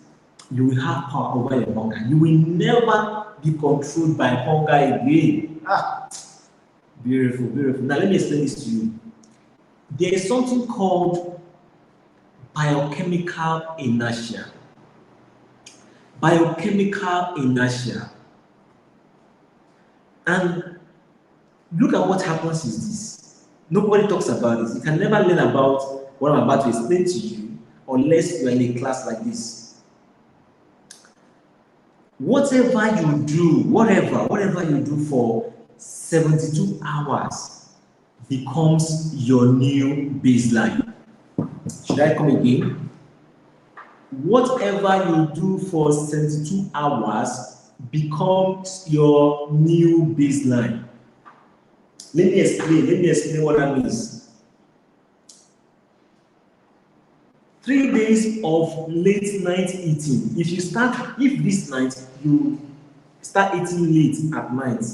you will have power over your hunger. You will never be controlled by hunger again. Beautiful, beautiful. Now let me explain this to you. There is something called biochemical inertia. Biochemical inertia. And look at what happens is this. Nobody talks about this. You can never learn about what I'm about to explain to you unless you're in a class like this. Whatever you do for 72 hours becomes your new baseline. Should I come again? Whatever you do for 72 hours becomes your new baseline. Let me explain what that means. 3 days of late night eating. If this night you start eating late at night,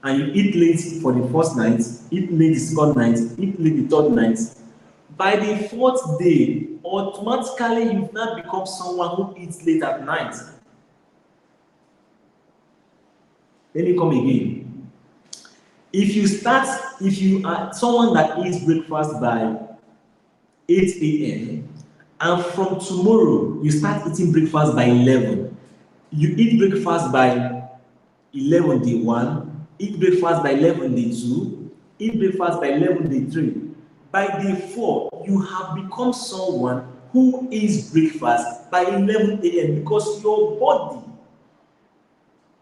and you eat late for the first night, eat late the second night, eat late the third night, by the fourth day, automatically you've now become someone who eats late at night. Let me come again. If you are someone that eats breakfast by 8 a.m. and from tomorrow you start eating breakfast by 11, you eat breakfast by 11 day 1, eat breakfast by 11 day 2, eat breakfast by 11 day 3. By day 4, you have become someone who eats breakfast by 11 a.m. because your body,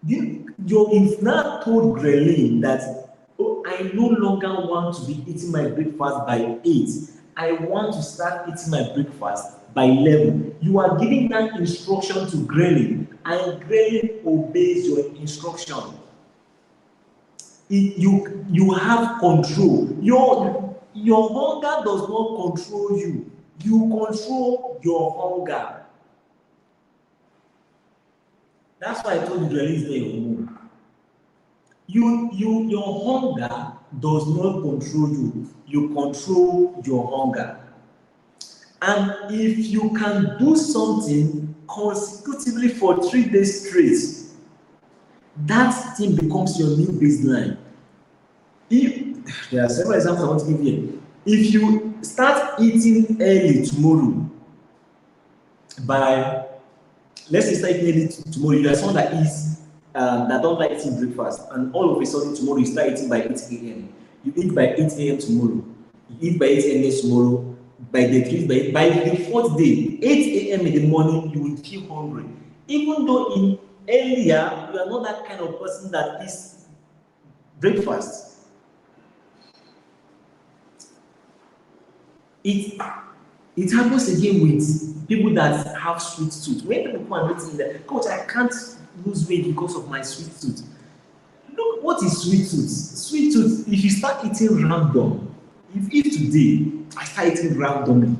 you've now told ghrelin that, oh, I no longer want to be eating my breakfast by 8. I want to start eating my breakfast by 11. You are giving that instruction to ghrelin, and ghrelin obeys your instruction. You have control. Your hunger does not control you. You control your hunger. That's why I told you ghrelin is there in your home. Your hunger does not control you. You control your hunger. And if you can do something consecutively for 3 days straight, that thing becomes your new baseline. There are several examples I want to give you. If you start eating early tomorrow, let's say start eating early tomorrow, you are someone that don't like eating breakfast, and all of a sudden tomorrow you start eating by 8 a.m. You eat by 8 a.m. tomorrow. You eat by 8 a.m. tomorrow. By the fourth day, 8 a.m. in the morning, you will feel hungry. Even though earlier you are not that kind of person that eats breakfast. It happens again with people that have sweet tooth. When people are meeting that, Coach, I can't lose weight because of my sweet tooth. Look, what is sweet tooth? Sweet tooth, if you start eating random, if today I start eating randomly,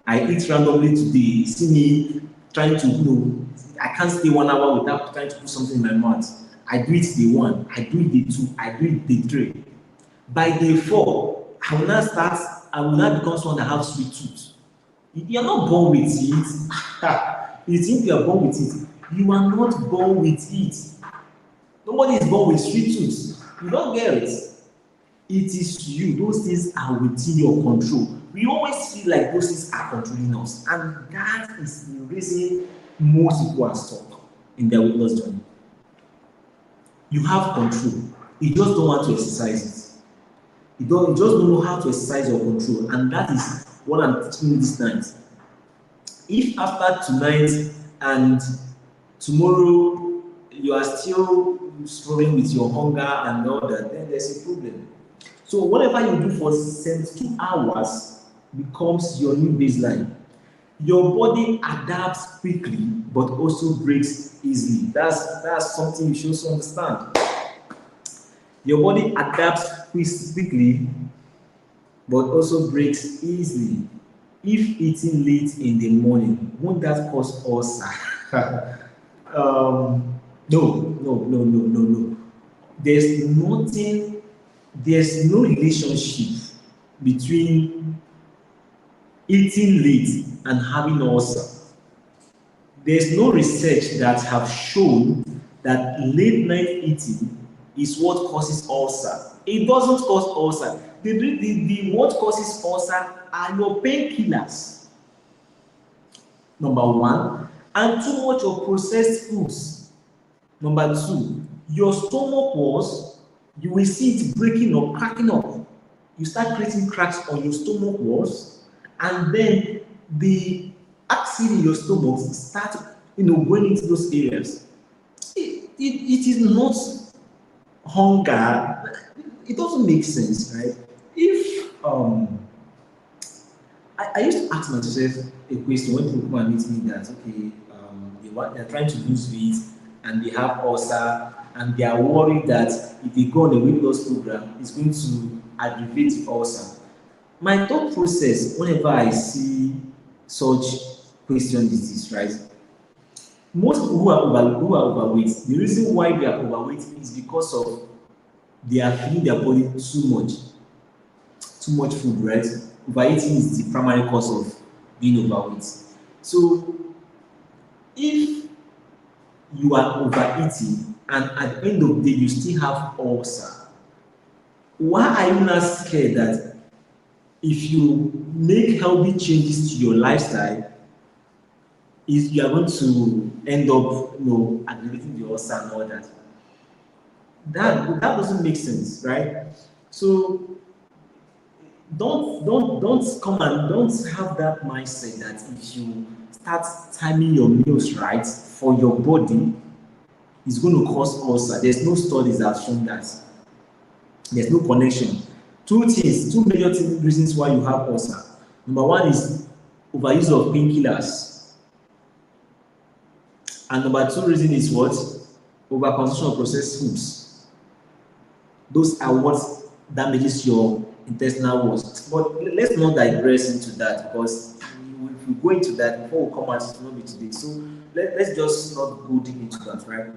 I eat randomly today, see me trying to, I can't stay 1 hour without trying to put something in my mouth. I do it day 1, I do it day 2, I do it day 3. By day 4, I will now become someone that has sweet tooth. You are not born with it. You think you are born with it. You are not born with it. Nobody is born with sweet tooth. You don't get it. It is you. Those things are within your control. We always feel like those things are controlling us. And that is the reason most people are stuck. in their weight loss journey. You have control. You just don't want to exercise it. You just don't know how to exercise your control, and that is what I'm teaching you this night. If after tonight and tomorrow you are still struggling with your hunger and all that, then there's a problem. So whatever you do for 72 hours becomes your new baseline. Your body adapts quickly but also breaks easily. That's something you should also understand. Your body adapts quickly but also breaks easily. If eating late in the morning, won't that cause ulcer? No. There's no relationship between eating late and having ulcer. There's no research that have shown that late night eating is what causes ulcer. It doesn't cause ulcer. What causes ulcer are your painkillers, number one, and too much of processed foods. Number two, your stomach walls, you will see it breaking or cracking up. You start creating cracks on your stomach walls, and then the acid in your stomach start, going into those areas. It is not hunger. It doesn't make sense, right? If I used to ask myself a question when people come and meet me that they're trying to lose weight and they have ulcer and they are worried that if they go on a weight loss program, it's going to aggravate the ulcer. My thought process whenever I see such question is this, right? Most people who are overweight, the reason why they are overweight is because of they are feeding their body too much food, right? Overeating is the primary cause of being overweight. So if you are overeating and at the end of the day you still have ulcer, why are you not scared that if you make healthy changes to your lifestyle, you are going to end up aggravating the ulcer and all that? That doesn't make sense, right? So don't come and don't have that mindset that if you start timing your meals right for your body, it's going to cause ulcer. There's no studies that have shown that. There's no connection. Two major reasons why you have ulcer. Number one is overuse of painkillers. And number two reason is what? Overconsumption of processed foods. Those are what damages your intestinal walls. But let's not digress into that, because if we go into that before we come out, it will not be today. So let's just not go deep into that, right?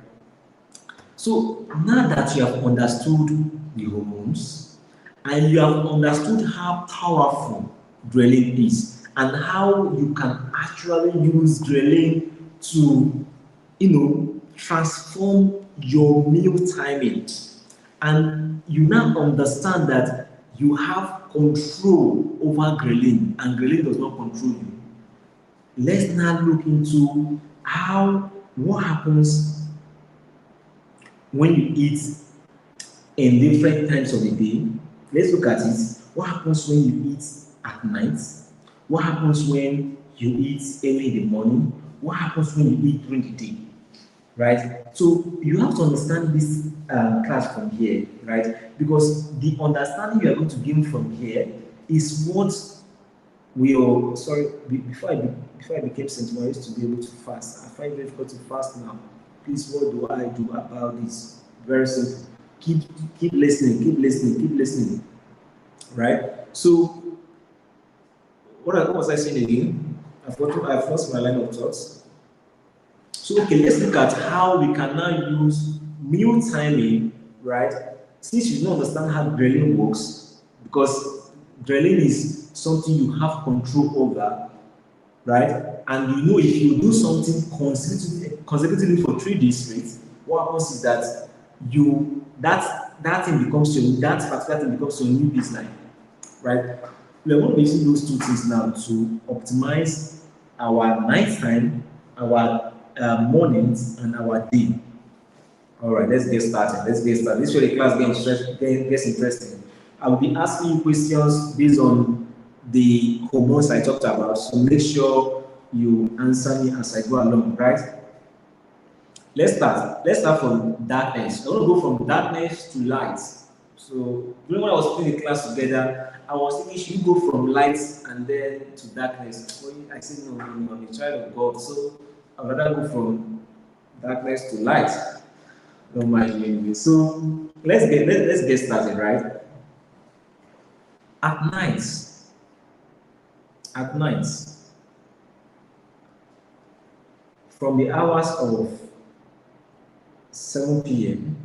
So now that you have understood the hormones and you have understood how powerful ghrelin is and how you can actually use ghrelin to, transform your meal timing, and you now understand that you have control over ghrelin and ghrelin does not control you. Let's now look into what happens when you eat in different times of the day. Let's look at it. What happens when you eat at night? What happens when you eat early in the morning? What happens when you eat during the day? Right? So you have to understand this class from here, right? Because the understanding you are going to gain from here is what will. Sorry, before I became Saint Marie, I used to be able to fast. I find it difficult to fast now. Please, what do I do about this? Very simple. Keep listening. Right? So, what was I saying again? I've lost my line of thoughts. So, okay, let's look at how we can now use meal timing, right? Since you don't understand how ghrelin works, because ghrelin is something you have control over, right? And if you do something consecutively for 3 days straight, what happens is that that particular thing becomes your new baseline, right? We are going to be using those two things now to optimize our nighttime, our mornings and our day. All right, let's get started. Let's get started. This is where the class gets interesting. I will be asking you questions based on the hormones I talked about. So make sure you answer me as I go along, right? Let's start. Let's start from darkness. I want to go from darkness to light. So when I was putting the class together, I was thinking, should you go from light and then to darkness? I said, no, I'm a child of God. So I'd rather go from darkness to light. Don't mind me. So let's get started, right? At night, from the hours of 7 p.m.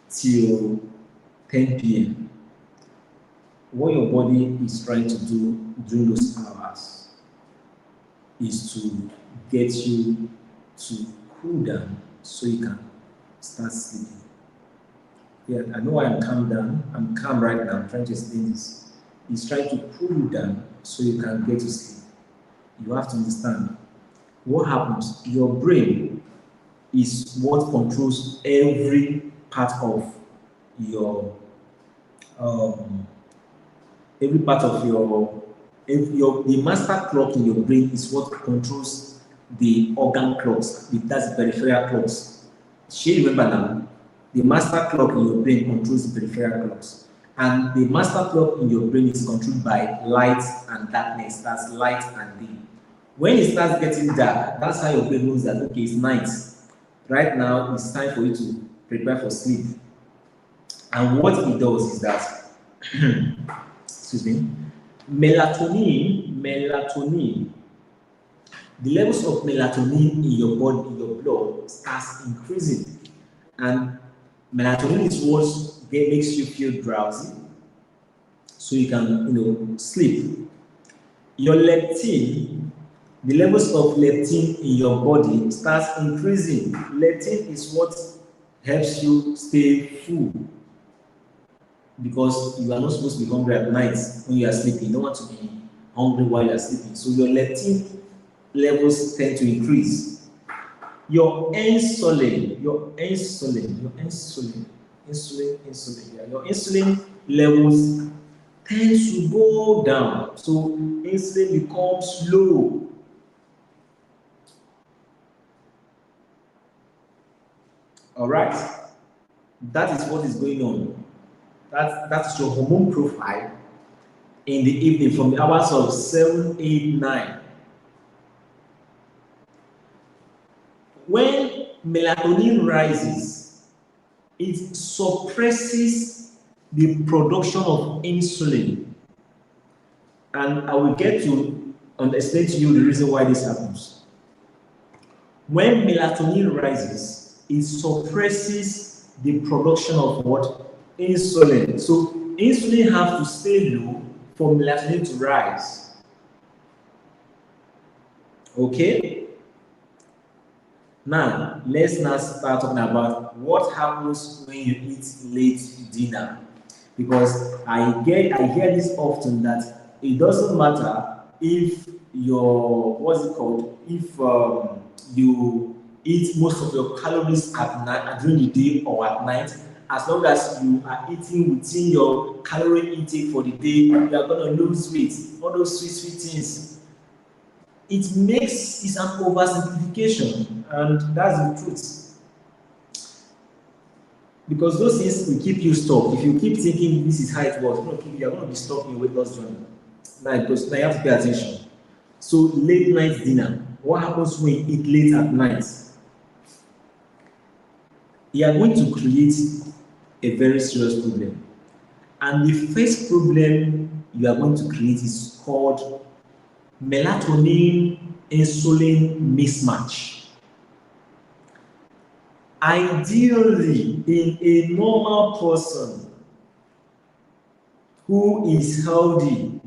till 10 p.m., what your body is trying to do during those hours is to get you to cool down so you can start sleeping. Yeah, I know I'm calm down. I'm calm right now. I'm trying to explain this. It's trying to cool you down so you can get to sleep. You have to understand what happens. Your brain is what controls every part of your every part of the master clock in your brain is what controls the organ clocks. That's the peripheral clocks. She remember now, the master clock in your brain controls the peripheral clocks. And the master clock in your brain is controlled by light and darkness. That's light and day. When it starts getting dark, that's how your brain knows that, okay, it's night. Right now, it's time for you to prepare for sleep. And what it does is that, excuse me, melatonin, the levels of melatonin in your body, in your blood, starts increasing. And melatonin is what makes you feel drowsy, so you can, sleep. Your leptin, the levels of leptin in your body starts increasing. Leptin is what helps you stay full, because you are not supposed to be hungry at night when you are sleeping. You don't want to be hungry while you are sleeping. So your leptin levels tend to increase. Your insulin, your insulin levels tend to go down. So insulin becomes low. All right, that is what is going on. That's your hormone profile in the evening from the hours of 7, 8, 9. When melatonin rises, it suppresses the production of insulin. And I will get to explain to you the reason why this happens. When melatonin rises, it suppresses the production of what? Insulin. So insulin has to stay low for melatonin to rise. Okay? Now, let's now start talking about what happens when you eat late dinner. Because I hear this often that it doesn't matter if if you eat most of your calories at night, during the day or at night, as long as you are eating within your calorie intake for the day, you are going to lose weight. All those sweet things. It's an oversimplification, and that's the truth. Because those things will keep you stuck. If you keep thinking this is how it was, you're going to be stuck in your weight loss journey. Now you have to pay attention. So late night dinner. What happens when you eat late at night? You are going to create a very serious problem. And the first problem you are going to create is called melatonin insulin mismatch. Ideally, in a normal person who is healthy,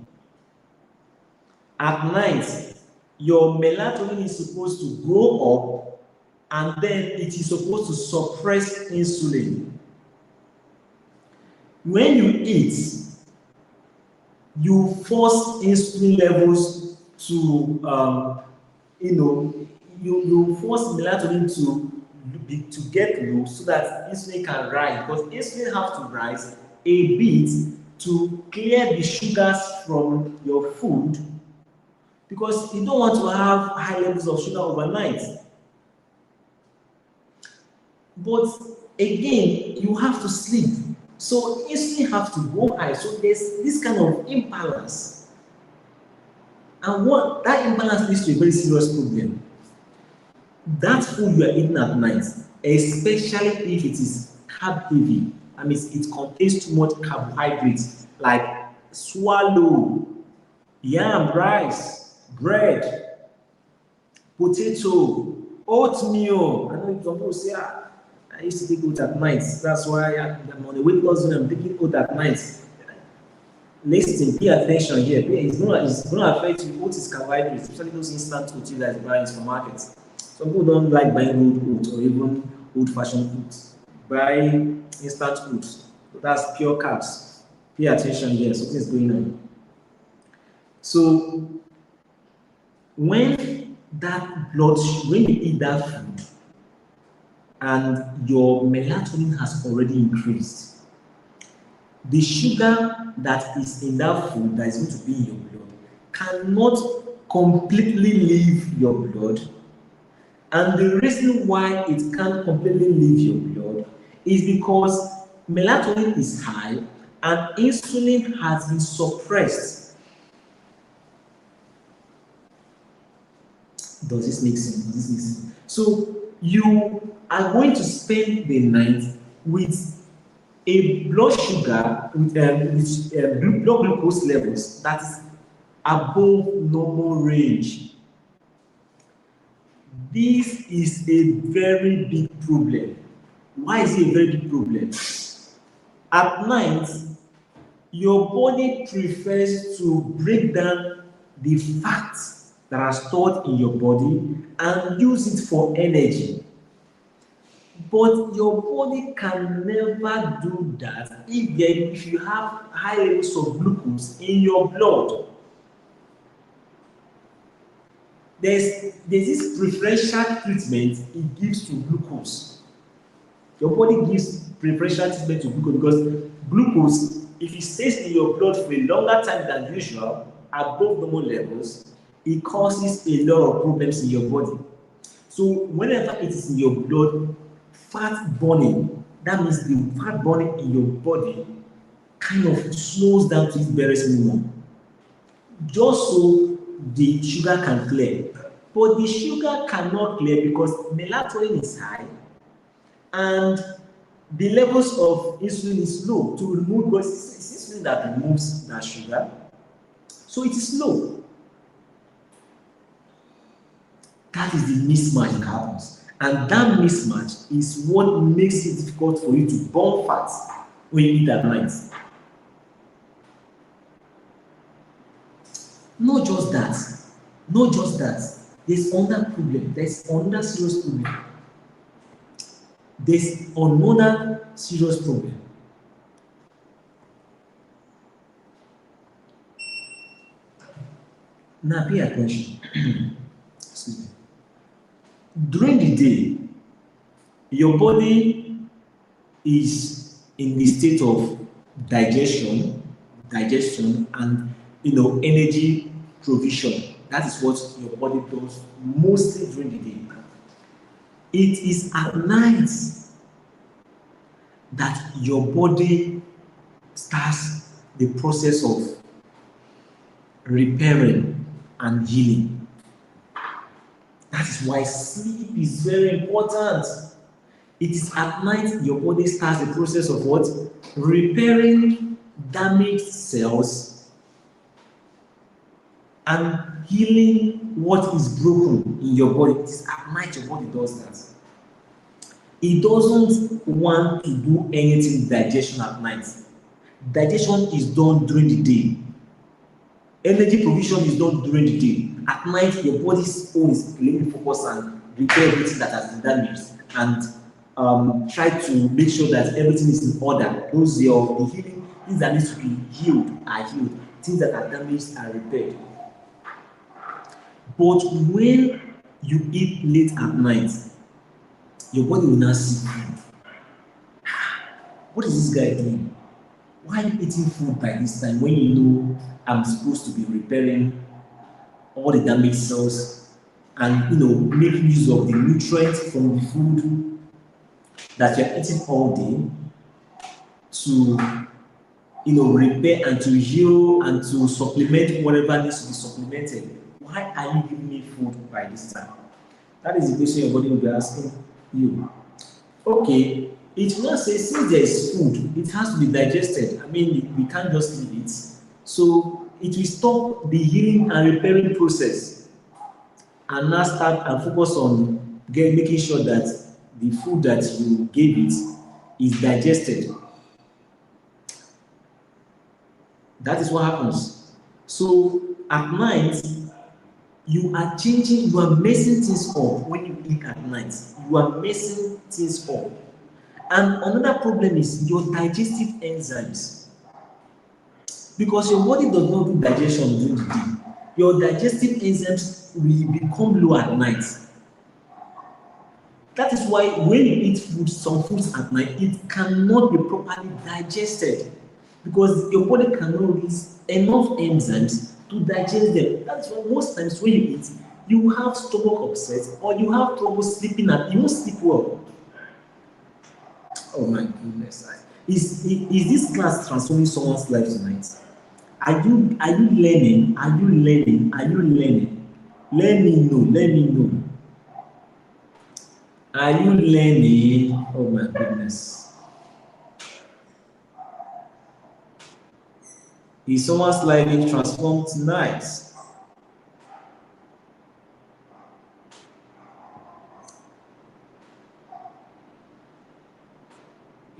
at night, your melatonin is supposed to go up, and then it is supposed to suppress insulin. When you eat, you force insulin levels to, you force melatonin to get low so that insulin can rise, because insulin have to rise a bit to clear the sugars from your food, because you don't want to have high levels of sugar overnight. But again, you have to sleep, so insulin have to go high, so there's this kind of imbalance, and what that imbalance leads to a very serious problem. That food you are eating at night, especially if it is carb heavy, that means it contains too much carbohydrates like swallow, yam, rice, bread, potato, oatmeal. I know some people say, I used to take oat at night. That's why I'm on the weight loss zone. I'm taking oat at night. Listen, pay attention here. It's going to affect you. Oat is carbohydrates, especially those instant oats you guys buy in supermarkets. Some people don't like buying old oat or even old-fashioned oat. Buy instant oat. That's pure carbs. Pay attention here. Something is going on. So when you eat that food and your melatonin has already increased, the sugar that is in that food that is going to be in your blood cannot completely leave your blood. And the reason why it can't completely leave your blood is because melatonin is high and insulin has been suppressed. Does this make sense? So you are going to spend the night with a blood sugar with blood glucose levels that is above normal range. This is a very big problem. Why is it a very big problem? At night, your body prefers to break down the fats that are stored in your body and use it for energy. But your body can never do that if you have high levels of glucose in your blood. There's this preferential treatment it gives to glucose. Your body gives preferential treatment to glucose because glucose, if it stays in your blood for a longer time than usual, above normal levels, it causes a lot of problems in your body. So whenever it is in your blood, fat burning, that means the fat burning in your body kind of slows down to its barest minimum, just so the sugar can clear. But the sugar cannot clear because melatonin is high and the levels of insulin is low to remove, because it's insulin that removes that sugar, so it is low. That is the mismatch that happens, and that mismatch is what makes it difficult for you to burn fat when you eat at night. Not just that, there's another problem, there's another serious problem. Now pay attention. Excuse me. During the day, your body is in the state of digestion and energy provision. That is what your body does mostly during the day. It is at night that your body starts the process of repairing and healing. That is why sleep is very important. It is at night your body starts the process of what? Repairing damaged cells and healing what is broken in your body. It is at night your body does that. It doesn't want to do anything digestion at night. Digestion is done during the day. Energy provision is done during the day. At night, your body's own is really focus and repair everything that has been damaged and try to make sure that everything is in order. Those the healing things that need to be healed are healed. Things that are damaged are repaired. But when you eat late at night, your body will now see food. What is this guy doing? Why are you eating food by this time when you know I'm supposed to be repairing all the damaged cells and making use of the nutrients from the food that you're eating all day to repair and to heal and to supplement whatever needs to be supplemented. Why are you giving me food by this time? That is the question your body will be asking you. Okay, it will not say since there is food, it has to be digested. I mean, we can't just leave it. So it will stop the healing and repairing process and now start and focus on making sure that the food that you gave it is digested. That is what happens. So at night, you are messing things up when you eat at night. You are messing things up. And another problem is your digestive enzymes. Because your body does not do digestion during the day. Your digestive enzymes will become low at night. That is why when you eat some foods at night, it cannot be properly digested. Because your body cannot release enough enzymes to digest them. That's why most times when you eat, you have stomach upset or you have trouble sleeping and you won't sleep well. Oh my goodness. Is this class transforming someone's life tonight? Are you learning? Are you learning? Are you learning? Let me know. Are you learning? Oh my goodness. Is someone's life being transformed tonight?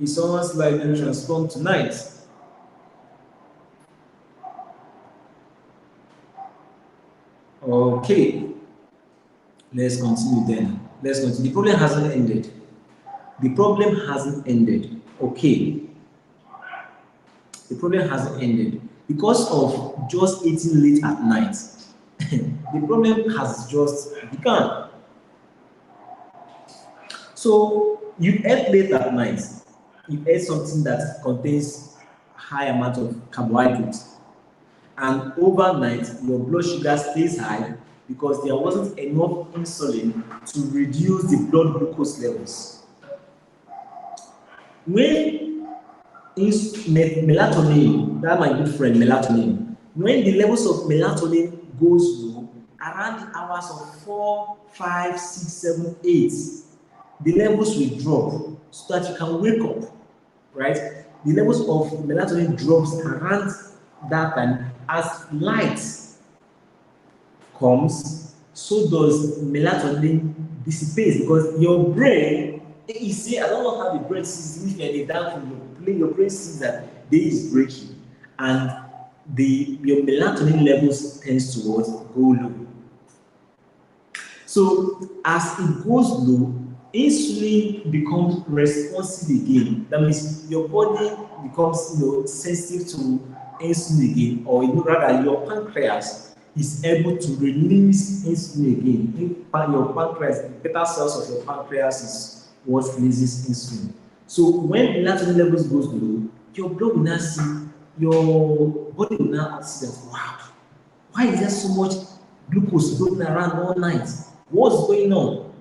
Is someone's life being transformed tonight? Okay. Let's continue then. Let's continue. The problem hasn't ended. The problem hasn't ended. Okay. The problem hasn't ended. Because of just eating late at night, the problem has just begun. So you ate late at night. You ate something that contains high amount of carbohydrates. And overnight, your blood sugar stays high because there wasn't enough insulin to reduce the blood glucose levels. When melatonin, that's my good friend melatonin, when the levels of melatonin goes low, around the hours of 4, 5, 6, 7, 8, the levels will drop so that you can wake up, right? The levels of melatonin drops around that time. As light comes, so does melatonin dissipate because your brain, you see, I don't know how the brain sees if you're in a dark room, your brain sees that day is breaking and your melatonin levels tends to go low. So as it goes low, insulin becomes responsive again. That means your body becomes sensitive to insulin again, or rather your pancreas is able to release insulin again. Your pancreas, the beta cells of your pancreas is what releases insulin. So when melatonin levels goes low, your blood will now see, your body will now see that, wow, why is there so much glucose floating around all night? What's going on?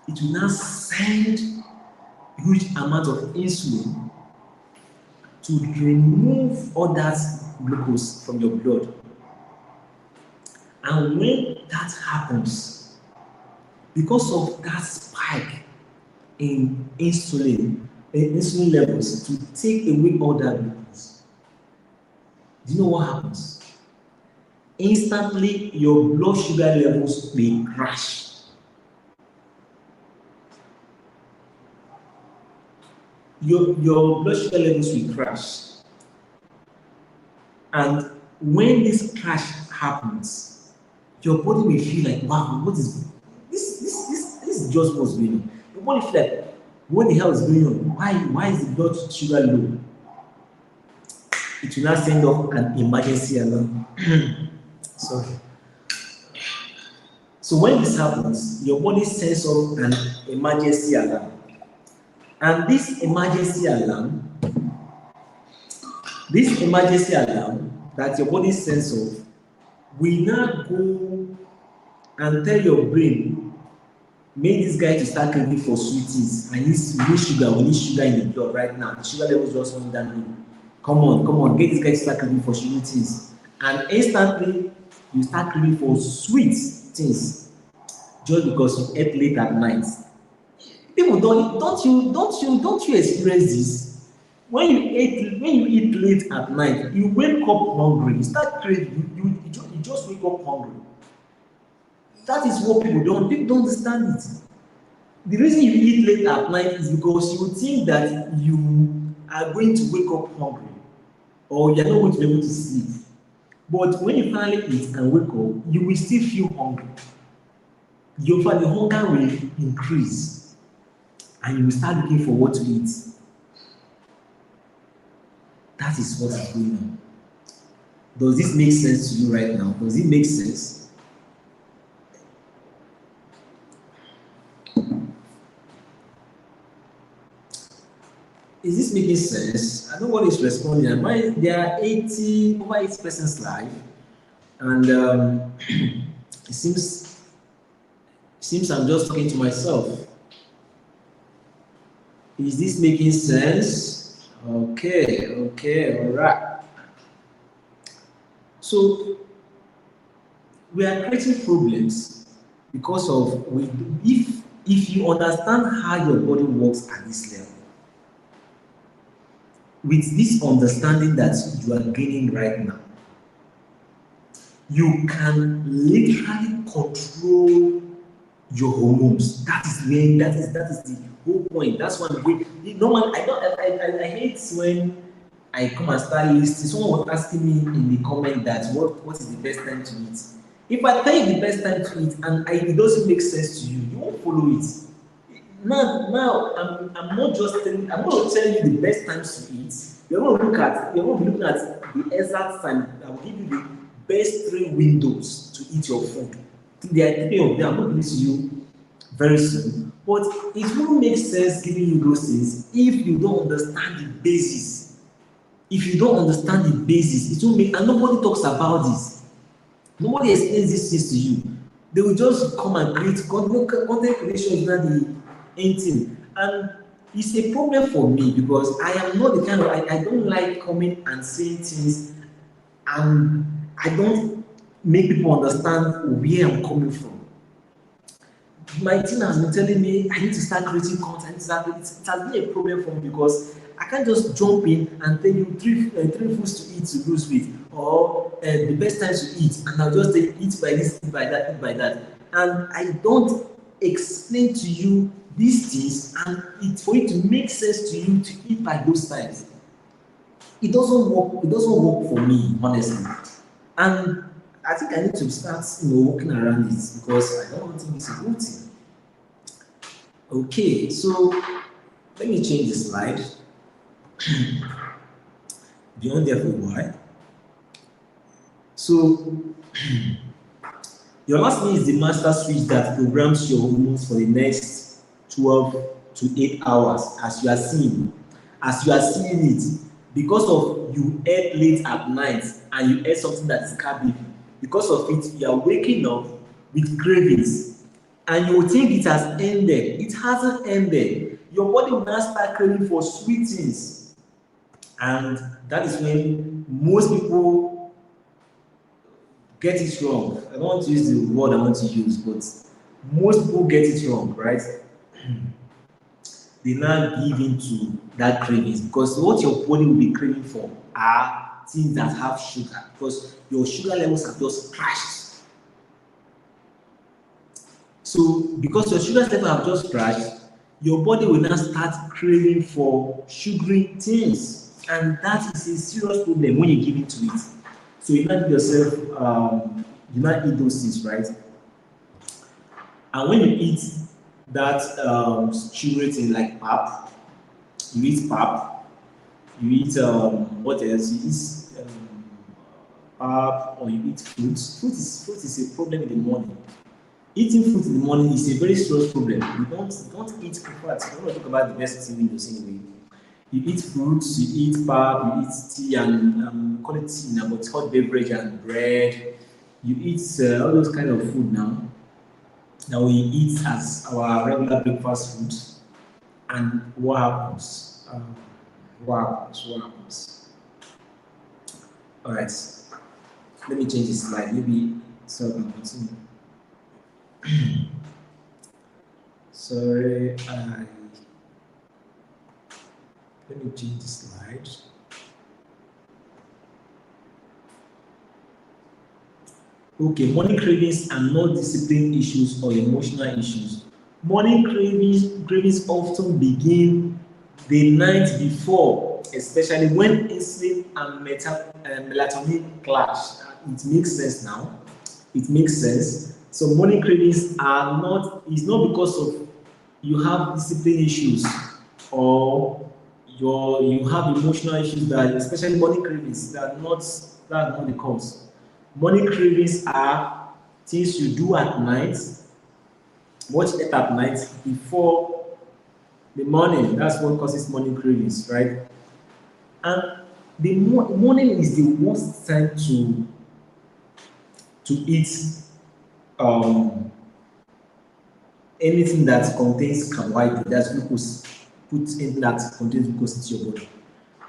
It will now send huge amount of insulin to remove all that glucose from your blood. And when that happens, because of that spike in insulin levels to take away all that glucose, do you know what happens? Instantly, your blood sugar levels may crash. Your blood sugar levels will crash. And when this crash happens, your body will feel like, wow, what is this? This is just what's going on. Your body feel like, what the hell is going on? Why is the blood sugar low? It will not send off an emergency alarm. Sorry. So when this happens, your body sends off an emergency alarm. And this emergency alarm that your body sends off will now go and tell your brain, make this guy to start craving for sweeties. We need sugar, we need sugar in the blood right now. The sugar levels just went down. Come on, get this guy to start craving for sweeties. And instantly, you start craving for sweet things just because you ate late at night. People don't you experience this? When you eat late at night, you wake up hungry, you start craving, you just wake up hungry. That is what people don't understand it. The reason you eat late at night is because you think that you are going to wake up hungry or you're not going to be able to sleep. But when you finally eat and wake up, you will still feel hungry. The hunger will increase and you will start looking for what to eat. That is what is going on. Does this make sense to you right now? Does it make sense? Is this making sense? I know what is responding. There are over 80 persons live, and it seems I'm just talking to myself. Is this making sense? Okay, all right. So we are creating problems because of if you understand how your body works at this level. With this understanding that you are gaining right now, you can literally control your hormones. That is the whole point. That's one way. I hate when I come and start listing. Someone was asking me in the comment that what is the best time to eat. If I tell you the best time to eat and it doesn't make sense to you, you won't follow it. Now I'm not just telling. I'm going to tell you the best times to eat. You're going to be looking at the exact time. I will give you the best 3 windows to eat your food. There are 3 of them. I'm going to give to you very soon. But it won't make sense giving you those things if you don't understand the basis. If you don't understand the basis, it won't make. And nobody talks about this. Nobody explains these things to you. They will just come and create content creation is not the end thing. And it's a problem for me because I am not the kind of I don't like coming and saying things and I don't make people understand where I'm coming from. My team has been telling me I need to start creating content. It has been a problem for me because I can't just jump in and tell you three foods to eat to lose weight or the best time to eat, and I'll just say eat by this, eat by that, eat by that, and I don't explain to you these things, and it's for it to make sense to you to eat by those times. It doesn't work. It doesn't work for me, honestly, and I think I need to start, working around it because I don't want to miss a good thing. Okay, so let me change the slide. Beyond there for a while. So your last name is the master switch that programs your hormones for the next 12 to 8 hours as you are seeing it, because of you ate late at night and you ate something that is carb. Because of it, you are waking up with cravings and you will think it has ended. It hasn't ended. Your body will now start craving for sweet things, and that is when most people get it wrong. I don't want to use the word I want to use, but most people get it wrong, right? They now give into that cravings because what your body will be craving for are things that have sugar, because your sugar levels have just crashed. So because your sugar levels have just crashed, your body will now start craving for sugary things, and that is a serious problem when you give into it. So you now give yourself, you now eat those things, right? And when you eat that sugary thing like pap, you eat pap, you eat what else? You eat pap, or you eat fruit. Fruit is a problem in the morning. Eating fruit in the morning is a very serious problem. You don't eat fruit. I want to talk about the best thing windows anyway. You eat fruits, you eat pap, you eat tea and call it tea now, but hot beverage and bread. You eat all those kind of food now that we eat as our regular breakfast food. And what happens? What happens? What happens? All right. Let me change the slide. Maybe so I can continue. Sorry, let me change the slide. Okay, morning cravings are not discipline issues or emotional issues. Morning cravings often begin the night before, especially when insulin and melatonin clash. It makes sense now. It makes sense. So morning cravings are not, it's not because of you have discipline issues or you have emotional issues, that especially morning cravings, that's not the cause. Morning cravings are things you do at night, watch it at night before the morning. That's what causes morning cravings, right? And the morning is the worst time to eat um, anything that contains carbohydrate, that's glucose, put anything that contains glucose into your body.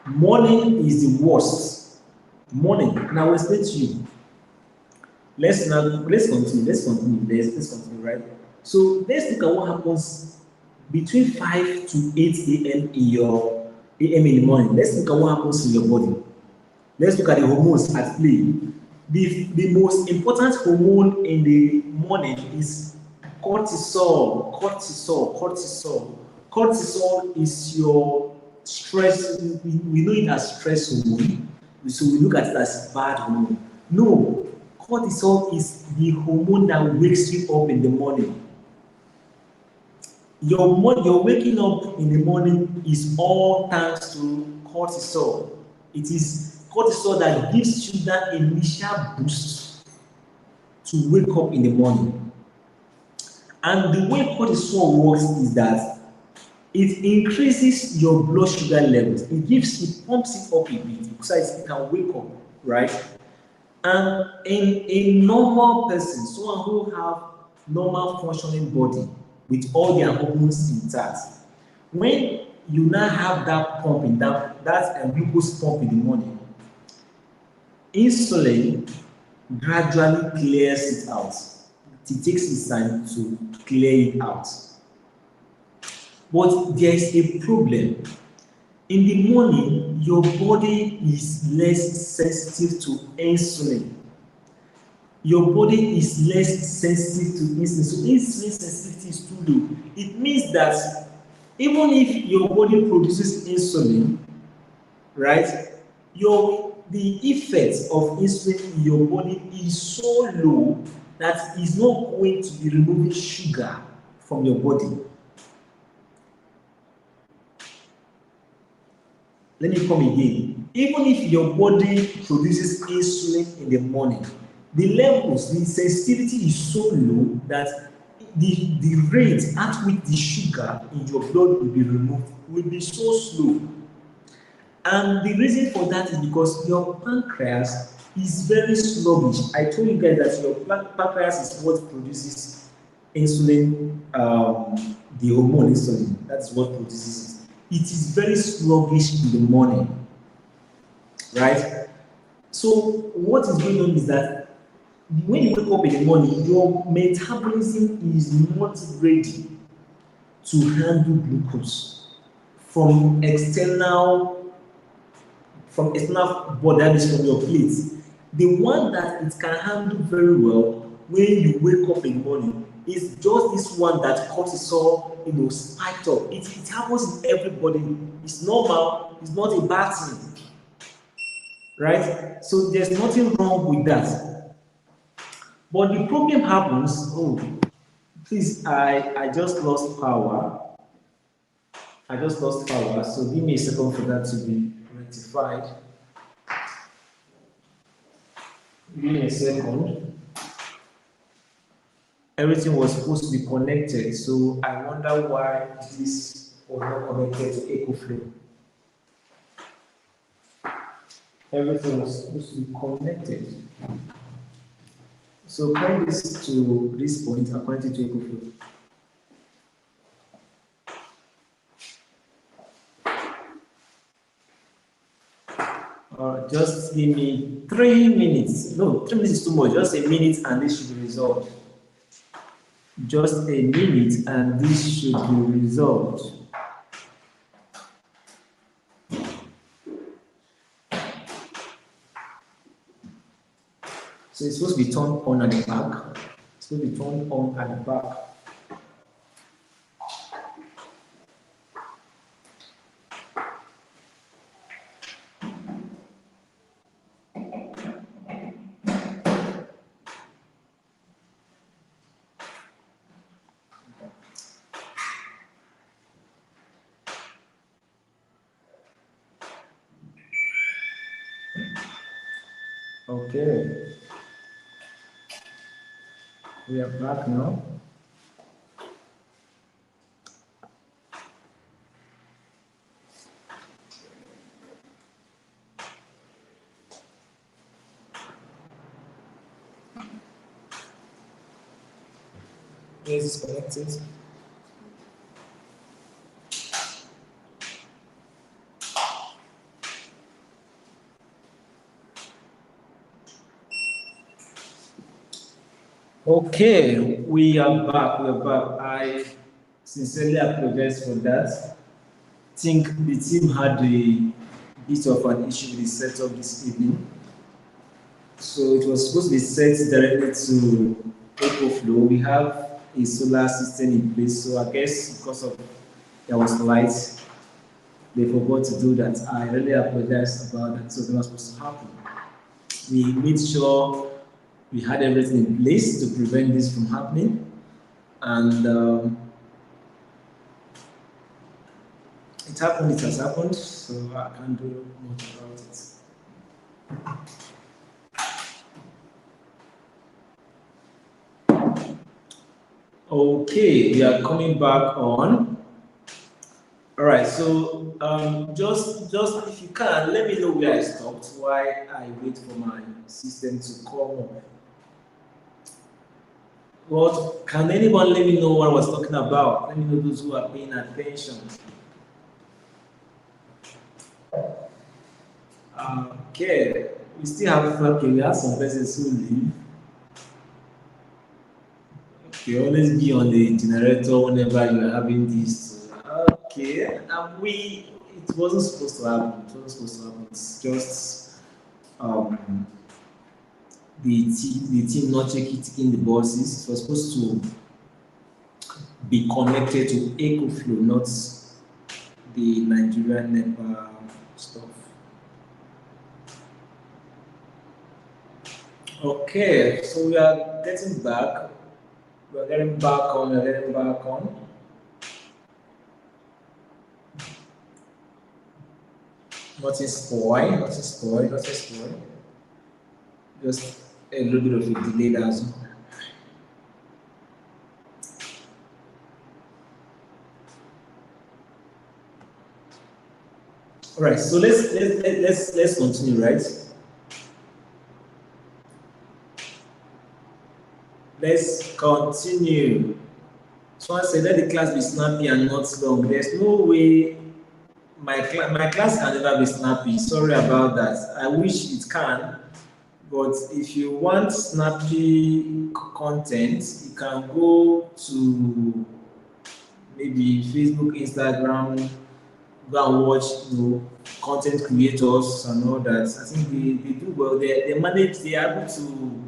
Morning is the worst. Morning, and I will explain to you. Let's continue. Let's continue, right? So let's look at what happens between 5 to 8 a.m. in your AM in the morning. Let's look at what happens in your body. Let's look at the hormones at play. The most important hormone in the morning is cortisol. Cortisol is your stress. We know it as stress hormone, so we look at it as bad hormone. No, cortisol is the hormone that wakes you up in the morning. Your waking up in the morning is all thanks to cortisol. It is cortisol that gives you that initial boost to wake up in the morning. And the way cortisol works is that it increases your blood sugar levels. It pumps it up a bit so it can wake up, right? And in a normal person, someone who have normal functioning body with all their hormones intact, when you now have that pump in that glucose pump in the morning, insulin gradually clears it out. It takes its time to clear it out. But there is a problem. In the morning, your body is less sensitive to insulin. Your body is less sensitive to insulin. So insulin sensitivity is too low. It means that even if your body produces insulin, right, the effect of insulin in your body is so low that it's not going to be removing sugar from your body. Let me come again. Even if your body produces insulin in the morning, the levels, the sensitivity is so low that the rate at which the sugar in your blood will be removed will be so slow. And the reason for that is because your pancreas is very sluggish. I told you guys that your pancreas is what produces insulin, the hormone insulin. That's what produces it. It is very sluggish in the morning, right? So what is going on is that when you wake up in the morning, your metabolism is not ready to handle glucose from external body, that is from your plate. The one that it can handle very well when you wake up in the morning is just this one that cortisol, spiked up. It happens in everybody. It's normal. It's not a bad thing, right? So there's nothing wrong with that. But the problem happens. Oh, please! I just lost power. I just lost power. So give me a second for that to be rectified. Give me a second. everything was supposed to be connected. So I wonder why this was not connected to EcoFlow. Everything was supposed to be connected. So point this to this point according to EcoFlow. Just give me 3 minutes. No, 3 minutes is too much. Just a minute and this should be resolved. Just a minute and this should be resolved. So it's supposed to be turned on at the back. It's supposed to be turned on at the back. Okay. We are back now. Is this connected? Okay, we are back. We are back. I sincerely apologize for that. I think the team had a bit of an issue with the setup this evening. So it was supposed to be set directly to EcoFlow. We have a solar system in place, so I guess because of there was light, they forgot to do that. I really apologize about that. So it was supposed to happen. We made sure we had everything in place to prevent this from happening, and it happened. It has happened, so I can't do much about it. Okay, we are coming back on. All right, so just if you can, let me know where I stopped while I wait for my system to come up. What can anyone let me know what I was talking about? Let me know those who are paying attention. Okay, we still have we have some persons who leave. Okay, always be on the generator whenever you are having this. Okay, it wasn't supposed to happen. It wasn't supposed to happen. It's just um, the team not checking the buses. It was supposed to be connected to EcoFlow, not the Nigerian NEPA stuff. Okay, so we are getting back. We are getting back on. We are getting back on. Nothing spoil. Nothing spoil. Nothing spoil. Just a little bit of a delay. That's all. All right, so let's continue, right? Let's continue. So I said let the class be snappy and not long. There's no way my class can never be snappy. Sorry about that. I wish it can, but if you want snappy content, you can go to maybe Facebook, Instagram, go and watch content creators and all that. I think they do well. They manage. They are able to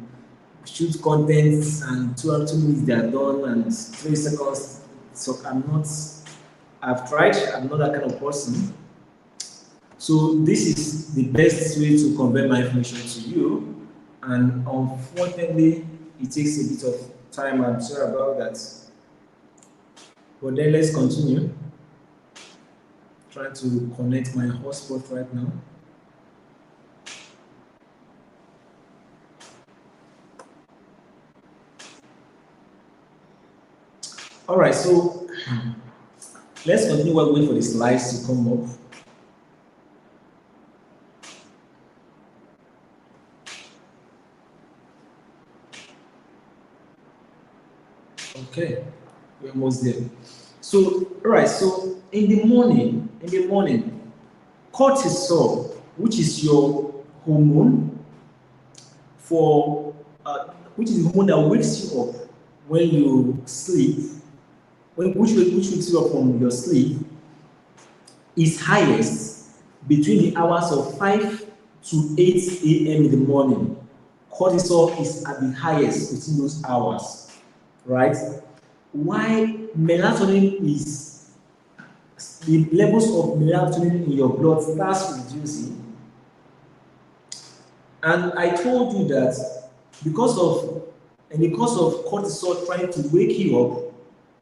shoot content and 2 minutes they are done and 3 seconds. So I've tried. I'm not that kind of person. So this is the best way to convey my information to you. And unfortunately, it takes a bit of time. I'm sorry about that. But then let's continue. Trying to connect my hotspot right now. All right, so let's continue while we wait for the slides to come up. Okay, we're almost there. So, all right, so in the morning, cortisol, which is your hormone for, which is the hormone that wakes you up when you sleep, which wakes you up from your sleep, is highest between the hours of 5 to 8 a.m. in the morning. Cortisol is at the highest between those hours, right? Why melatonin is the levels of melatonin in your blood starts reducing. And I told you that because of because of cortisol trying to wake you up,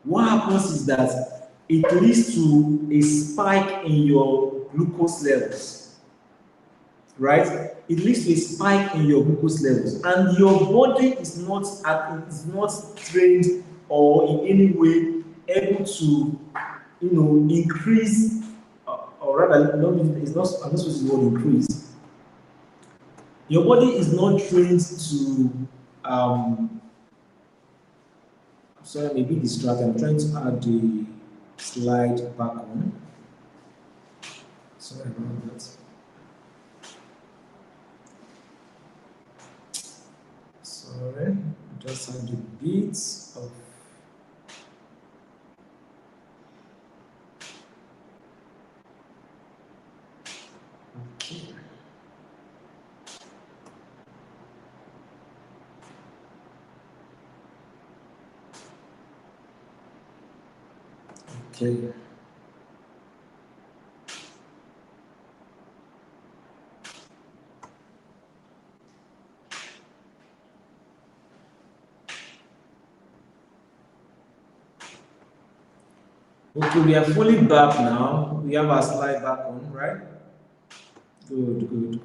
what happens is that it leads to a spike in your glucose levels, right? It leads to a spike in your glucose levels, and your body is not trained or in any way able to, increase, or rather, no, it's not. I'm not supposed to use the word increase. Your body is not trained to. Sorry, I'm a bit distracted. I'm trying to add the slide back on. Sorry about that. Sorry, just have the bits of. Okay. Okay. Okay, we are fully back now. We have our slide back on, right? Good.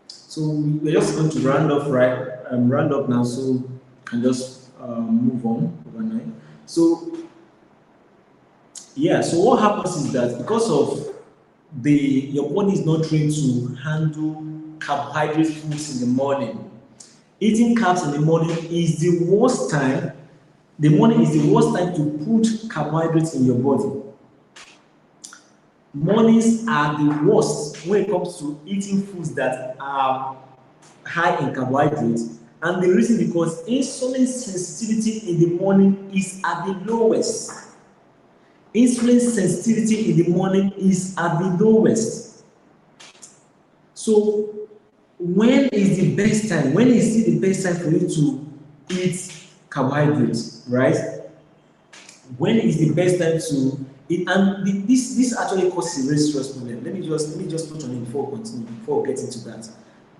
So we're just going to round off, right? Round up now, so we can just move on overnight. So yeah, so what happens is that because of your body is not trained to handle carbohydrate foods in the morning. Eating carbs in the morning is the worst time. The morning is the worst time to put carbohydrates in your body. Mornings are the worst when it comes to eating foods that are high in carbohydrates. And the reason because insulin sensitivity in the morning is at the lowest. Insulin sensitivity in the morning is at the lowest. So when is the best time? When is it the best time for you to eat carbohydrates, right? When is the best time to eat? And this actually causes a very serious problem. Let me just touch on it before we continue, before we get into that.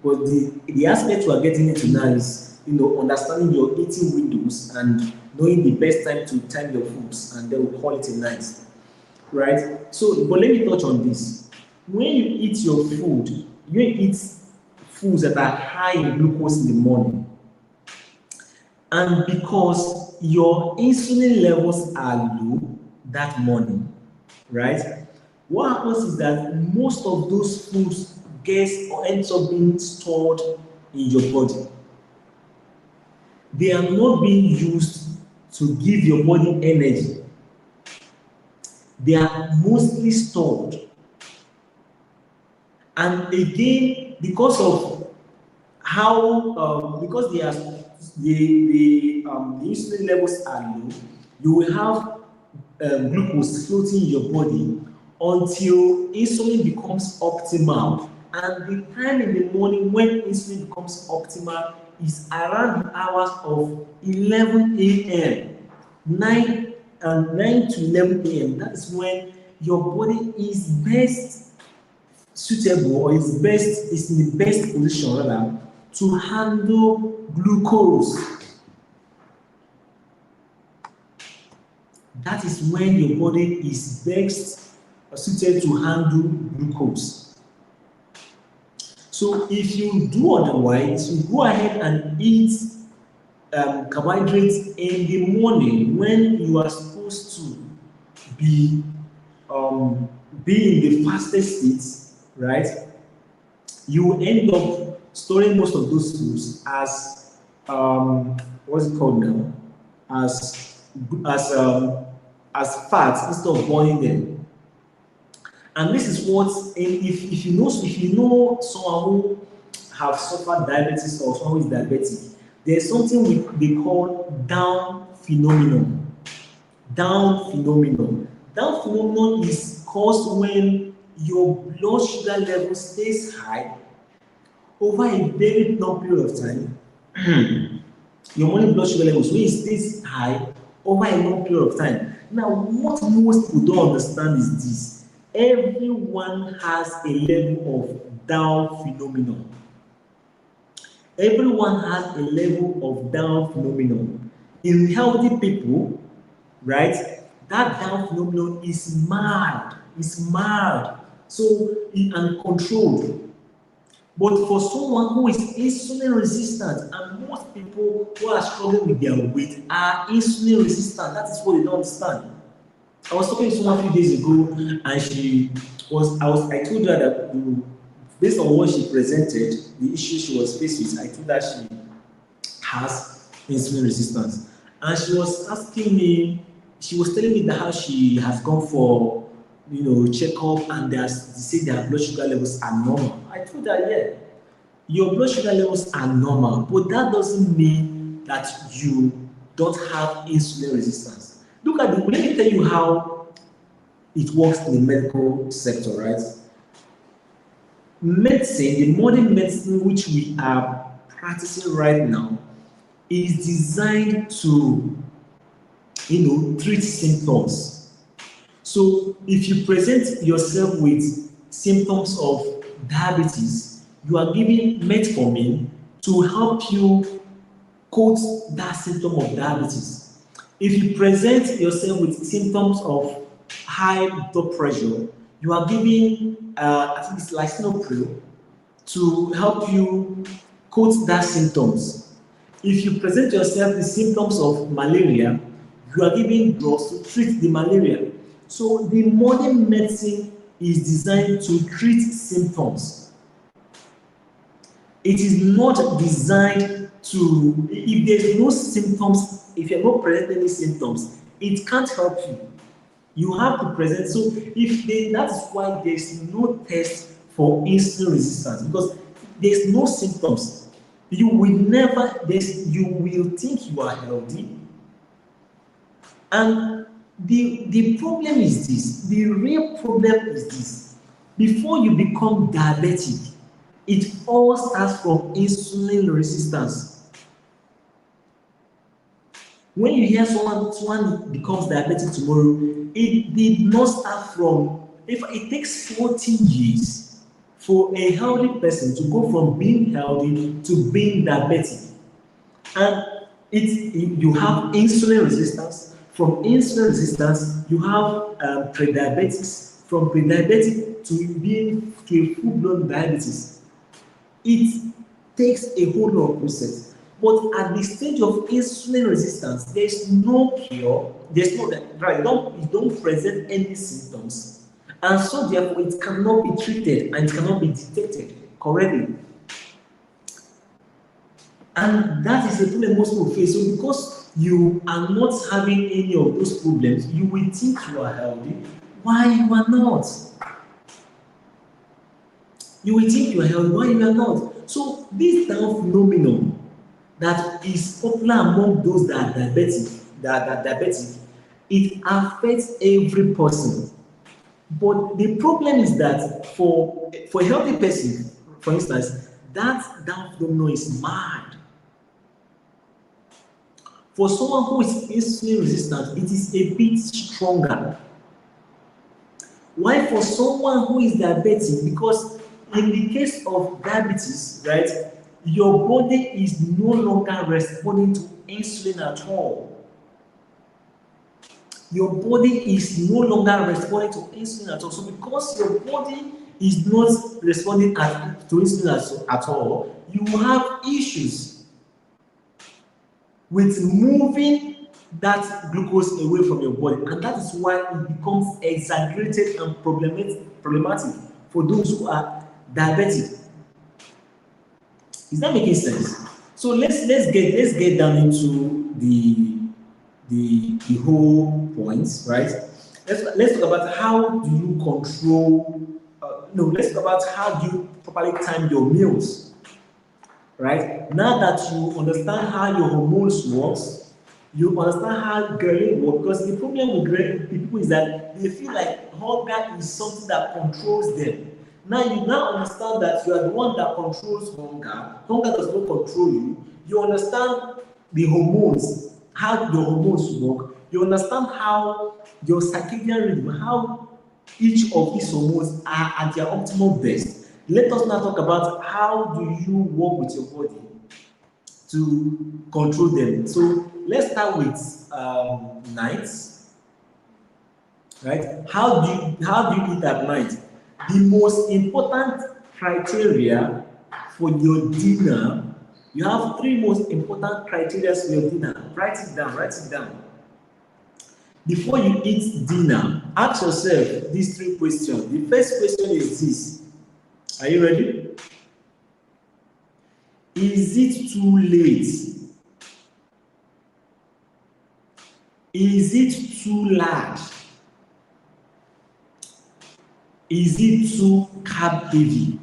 But the aspect we are getting into now is, understanding your eating windows and knowing the best time to time your foods, and then we'll call it a night, right? So, but let me touch on this. When you eat your food, you eat foods that are high in glucose in the morning, and because your insulin levels are low that morning, right? What happens is that most of those foods gets or ends up being stored in your body. They are not being used to give your body energy. They are mostly stored. And again, because of how because the insulin levels are low, you will have glucose floating in your body until insulin becomes optimal. And the time in the morning when insulin becomes optimal is around the hours of 11 a.m. 9 to 11 a.m. That is when your body is best suitable, or is in the best position rather to handle glucose. That is when your body is best suited to handle glucose. So if you do otherwise, you go ahead and eat carbohydrates in the morning when you are supposed to be um, be in the fasted state, right? You will end up storing most of those foods as what's it called now? As as um, as fats instead of burning them. And this is what if you know someone who have suffered diabetes or someone who is diabetic, there's something they call down phenomenon. Down phenomenon. Down phenomenon is caused when your blood sugar level stays high over a very long period of time. Your morning blood sugar levels when it stays high over a long period of time. Now, what most people don't understand is this: everyone has a level of down phenomenon. Everyone has a level of down phenomenon. In healthy people, right, that down phenomenon is mild. It's mild, so and controlled. But for someone who is insulin resistant, and most people who are struggling with their weight are insulin resistant, that is what they don't understand. I was talking to someone a few days ago, and I told her that based on what she presented, the issue she was faced with, I told her she has insulin resistance. And she was asking me, she was telling me that how she has gone for checkup, and they say their blood sugar levels are normal. I told her, yeah, your blood sugar levels are normal, but that doesn't mean that you don't have insulin resistance. Let me tell you how it works in the medical sector, right? Medicine, the modern medicine which we are practicing right now, is designed to treat symptoms. So if you present yourself with symptoms of diabetes, you are given metformin to help you coat that symptom of diabetes. If you present yourself with symptoms of high blood pressure, you are given I think it's lisinopril to help you coat that symptoms. If you present yourself with symptoms of malaria, you are given drugs to treat the malaria. So the modern medicine is designed to treat symptoms. It is not designed to, if there's no symptoms, if you're not presenting any symptoms, it can't help you. You have to present. So that is why there's no test for insulin resistance, because there's no symptoms. You will think you are healthy. And the problem is this, the real problem is this: before you become diabetic, it all starts from insulin resistance. When you hear someone becomes diabetic tomorrow, it did not start from, if it takes 14 years for a healthy person to go from being healthy to being diabetic. And you have insulin resistance. From insulin resistance, you have pre-diabetics. From pre-diabetic to being to full-blown diabetes. It takes a whole lot of process. But at the stage of insulin resistance, there's no cure. There's no right. You don't present any symptoms, and so therefore it cannot be treated and it cannot be detected correctly. And that is the problem most people face. So because you are not having any of those problems, you will think you are healthy, while you are not. You will think you are healthy, while you are not. So this Down phenomenon that is popular among those that are diabetic, it affects every person. But the problem is that for a healthy person, for instance, that Down phenomenon is mad. For someone who is insulin resistant, it is a bit stronger. Why for someone who is diabetic? Because in the case of diabetes, right, your body is no longer responding to insulin at all. Your body is no longer responding to insulin at all. So because your body is not responding to insulin at all, you have issues. with moving that glucose away from your body, and that is why it becomes exaggerated and problematic for those who are diabetic. Is that making sense? So let's get down into the whole points, right? Let's talk about how do you control. No, let's talk about how do you properly time your meals, right? Now that you understand how your hormones works, you understand how ghrelin works. Because the problem with ghrelin people is that they feel like hunger is something that controls them. Now you now understand that you are the one that controls hunger. Hunger does not control you. You understand the hormones, how your hormones work. You understand how your circadian rhythm, how each of these hormones are at their optimal best. Let us now talk about how do you work with your body to control them. So let's start with nights, right? How do you eat at night? The most important criteria for your dinner, you have three most important criteria for your dinner. Write it down, write it down. Before you eat dinner, ask yourself these three questions. The first question is this. Are you ready? Is it too late? Is it too large? Is it too carb heavy?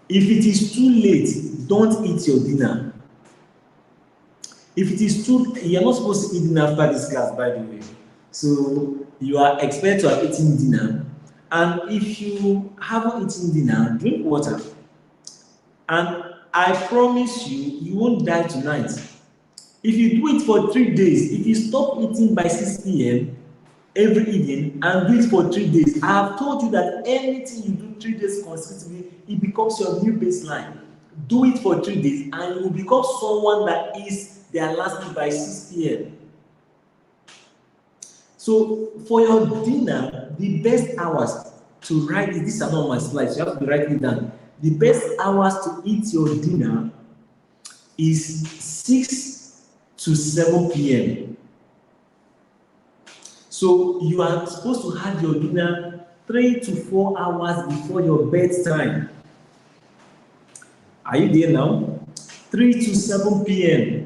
If it is too late, don't eat your dinner. If it is too, you are not supposed to eat dinner after this class, by the way. So you are expected to have eaten dinner. And if you haven't eaten dinner, drink water. And I promise you, you won't die tonight. If you do it for 3 days, if you stop eating by 6 p.m. every evening and do it for 3 days, I have told you that anything you do 3 days consecutively, it becomes your new baseline. Do it for 3 days and you will become someone that is their last meal by 6 p.m. So for your dinner, the best hours to write it, these are not my slides, you have to write it down. The best hours to eat your dinner is 6 to 7 p.m. So you are supposed to have your dinner 3 to 4 hours before your bedtime. Are you there now? 3 to 7 p.m.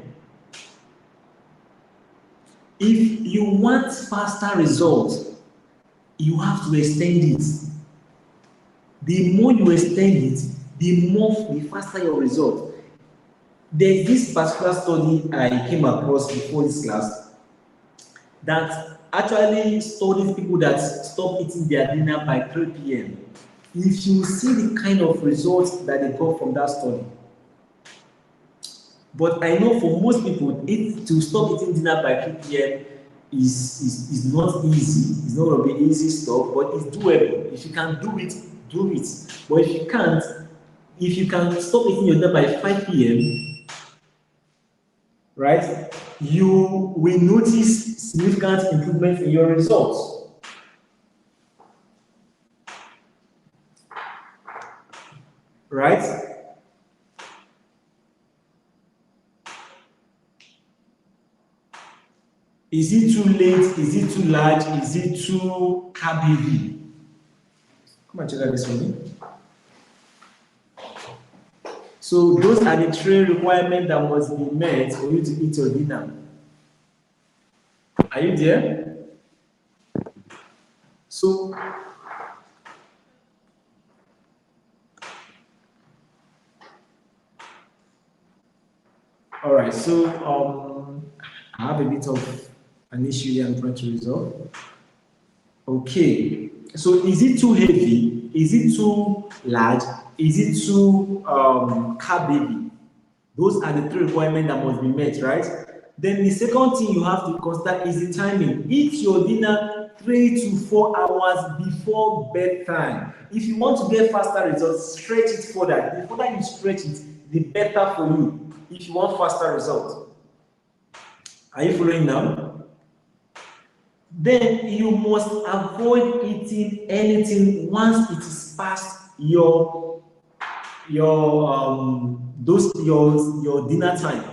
If you want faster results, you have to extend it. The more you extend it, the faster your result. There's this particular study I came across before this class that actually studies people that stop eating their dinner by 3 p.m. If you see the kind of results that they got from that study. But I know for most people, to stop eating dinner by 3 p.m. is not easy. It's not going to be easy stuff, but it's doable. If you can do it, do it. But if you can't, if you can stop eating your dinner by 5 p.m., right, you will notice significant improvement in your results. Right? Is it too late? Is it too large? Is it too carb heavy? Come and check out this for me. So those are the three requirements that must be met for you to eat your dinner. Are you there? So all right, so I have a bit of an issue here I'm trying to resolve. Okay, so is it too heavy? Is it too large? Is it too carb heavy? Those are the three requirements that must be met, right? Then the second thing you have to consider is the timing. Eat your dinner 3 to 4 hours before bedtime. If you want to get faster results, stretch it further. The further you stretch it, the better for you if you want faster results. Are you following now? Then you must avoid eating anything once it is past your dinner time.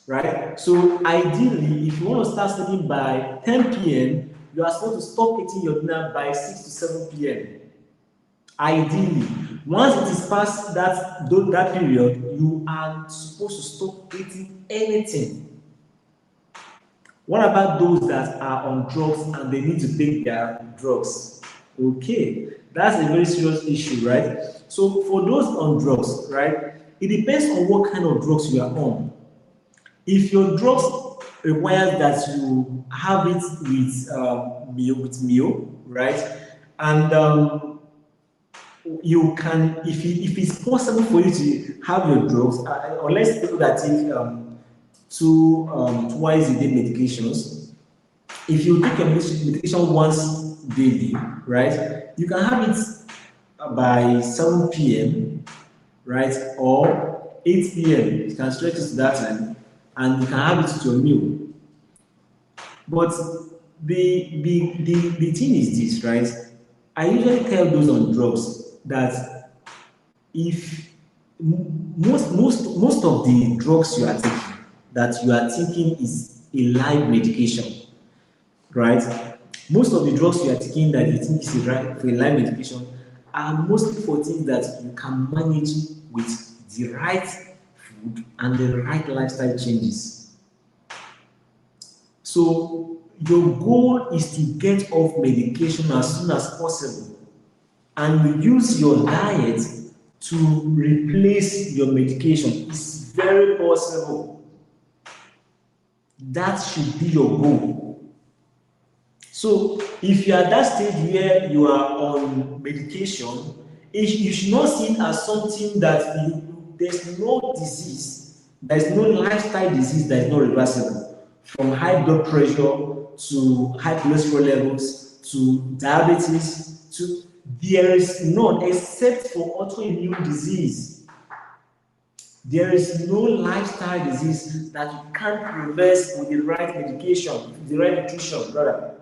right? So ideally, if you want to start sleeping by 10 p.m., you are supposed to stop eating your dinner by 6 to 7 p.m. Ideally, once it is past that period, you are supposed to stop eating anything. What about those that are on drugs and they need to take their drugs? Okay, that's a very serious issue, right? So for those on drugs, right, it depends on what kind of drugs you are on. If your drugs requires that you have it with meal, right, and you can, if it's possible for you to have your drugs, unless people that take twice a day medications, if you take your medication once daily, right, you can have it by 7 p.m., right, or 8 p.m. You can stretch it to that time, and you can have it to your meal. But the thing is this, right? I usually tell those on drugs that if most of the drugs you are taking, that you are taking is a live medication, right? Most of the drugs you are taking that you think is a right for a live medication are mostly for things that you can manage with the right food and the right lifestyle changes. So your goal is to get off medication as soon as possible and use your diet to replace your medication. It's very possible. That should be your goal. So if you are at that stage where you are on medication, you should not see it as something that there's no disease, there's no lifestyle disease that is not reversible. From high blood pressure to high cholesterol levels to diabetes to there is none except for autoimmune disease. There is no lifestyle disease that you can't reverse with the right medication, the right nutrition, rather.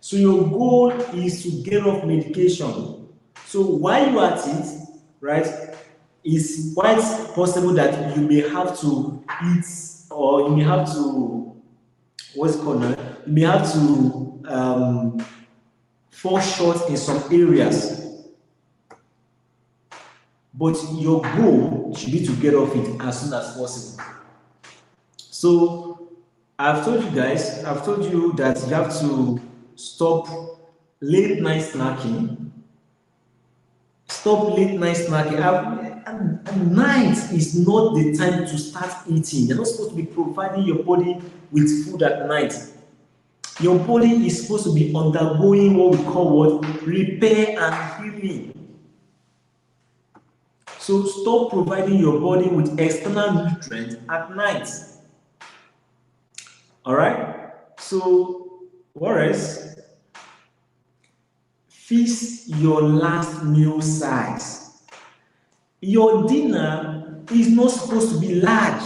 So your goal is to get off medication. So while you are at it, right, it's quite possible that you may have to eat, or you may have to, what's it called now? You may have to fall short in some areas. But your goal should be to get off it as soon as possible. So I've told you that you have to stop late night snacking. Stop late night snacking. Night is not the time to start eating. You're not supposed to be providing your body with food at night. Your body is supposed to be undergoing what we call repair and healing. So stop providing your body with external nutrients at night. All right? So, what else? Fix your last meal size. Your dinner is not supposed to be large.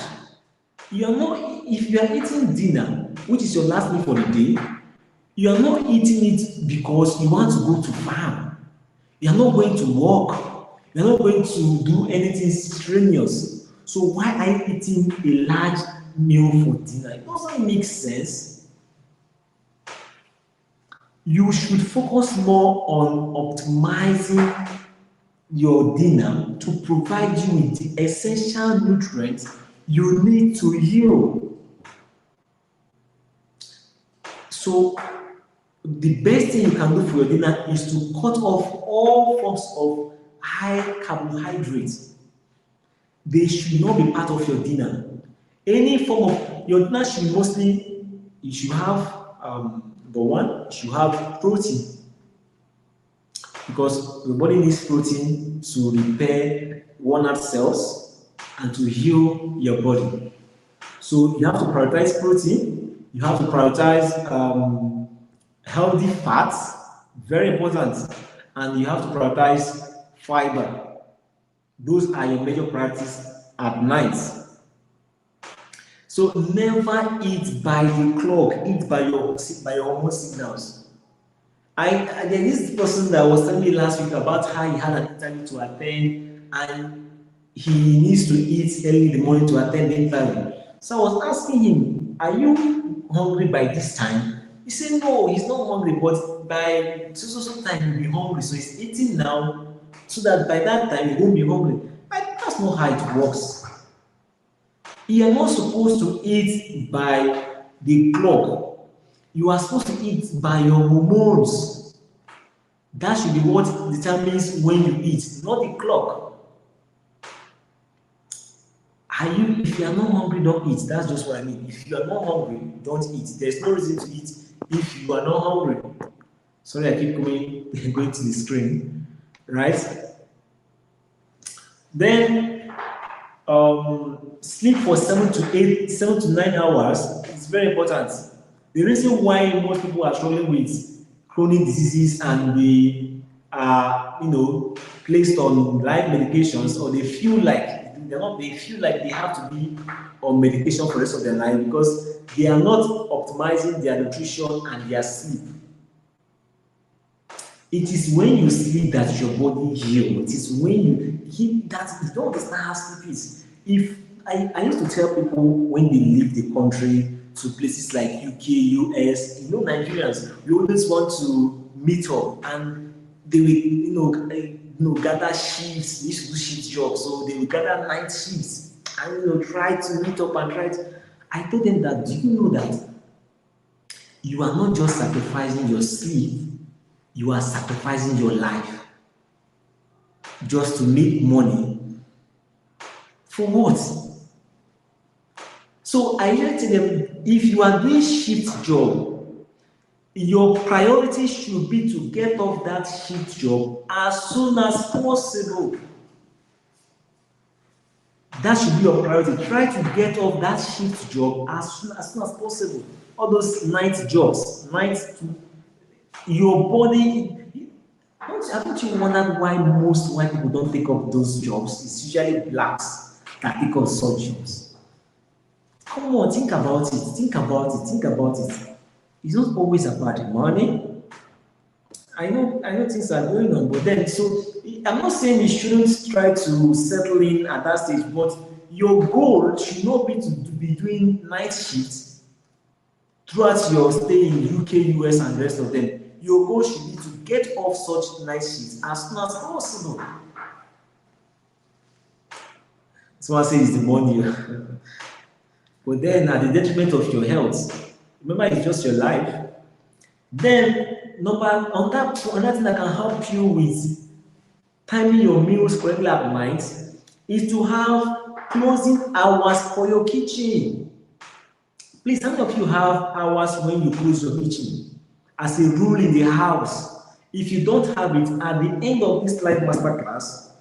If you are eating dinner, which is your last meal for the day, you are not eating it because you want to go to farm. You are not going to work. You're not going to do anything strenuous. So why are you eating a large meal for dinner? It doesn't make sense. You should focus more on optimizing your dinner to provide you with the essential nutrients you need to heal. So the best thing you can do for your dinner is to cut off all forms of high carbohydrates. They should not be part of your dinner. Any form of your dinner should mostly, you should have you should have protein, because your body needs protein to repair worn-out cells and to heal your body. So you have to prioritize protein. You have to prioritize healthy fats, very important, and you have to prioritize fiber. Those are your major priorities at night. So never eat by the clock, eat by your own signals. There is this person that was telling me last week about how he had an interview to attend and he needs to eat early in the morning to attend the interview. So I was asking him, are you hungry by this time? He said, no, he's not hungry, but by so time he'll be hungry. So he's eating now so that by that time he won't be hungry. But that's not how it works. You are not supposed to eat by the clock. You are supposed to eat by your hormones. That should be what determines when you eat, not the clock. If you are not hungry, don't eat. That's just what I mean. If you are not hungry, don't eat. There's no reason to eat if you are not hungry. Sorry, I keep going to the screen. Right? Then sleep for 7 to 9 hours is very important. The reason why most people are struggling with chronic diseases and they are, placed on live medications, or they feel like they feel like they have to be on medication for the rest of their life because they are not optimizing their nutrition and their sleep. It is when you sleep that your body heals. It is when you keep that. You don't understand how sleep is. If I used to tell people when they leave the country to places like UK, US, Nigerians, we always want to meet up, and they will, gather shifts. They used to do shift jobs, so they will gather night shifts and try to meet up and try to. I told them that, do you know that you are not just sacrificing your sleep, you are sacrificing your life just to make money. For what? So I usually tell them, if you are doing shift job, your priority should be to get off that shift job as soon as possible. That should be your priority. Try to get off that shift job as soon as possible. All those night jobs, your body. Haven't you wondered why most white people don't take up those jobs? It's usually blacks that take up such jobs. Come on, think about it. Think about it. It's not always about the money. I know things are going on, but then, so I'm not saying you shouldn't try to settle in at that stage, but your goal should not be to be doing night shifts throughout your stay in UK, US, and the rest of them. Your goal should be to get off such night shifts as soon as possible. Someone says it's the money, but then at the detriment of your health. Remember, it's just your life. Then, another thing that can help you with timing your meals correctly at night is to have closing hours for your kitchen. Please, how many of you have hours when you close your kitchen? As a rule in the house, if you don't have it, at the end of this live masterclass,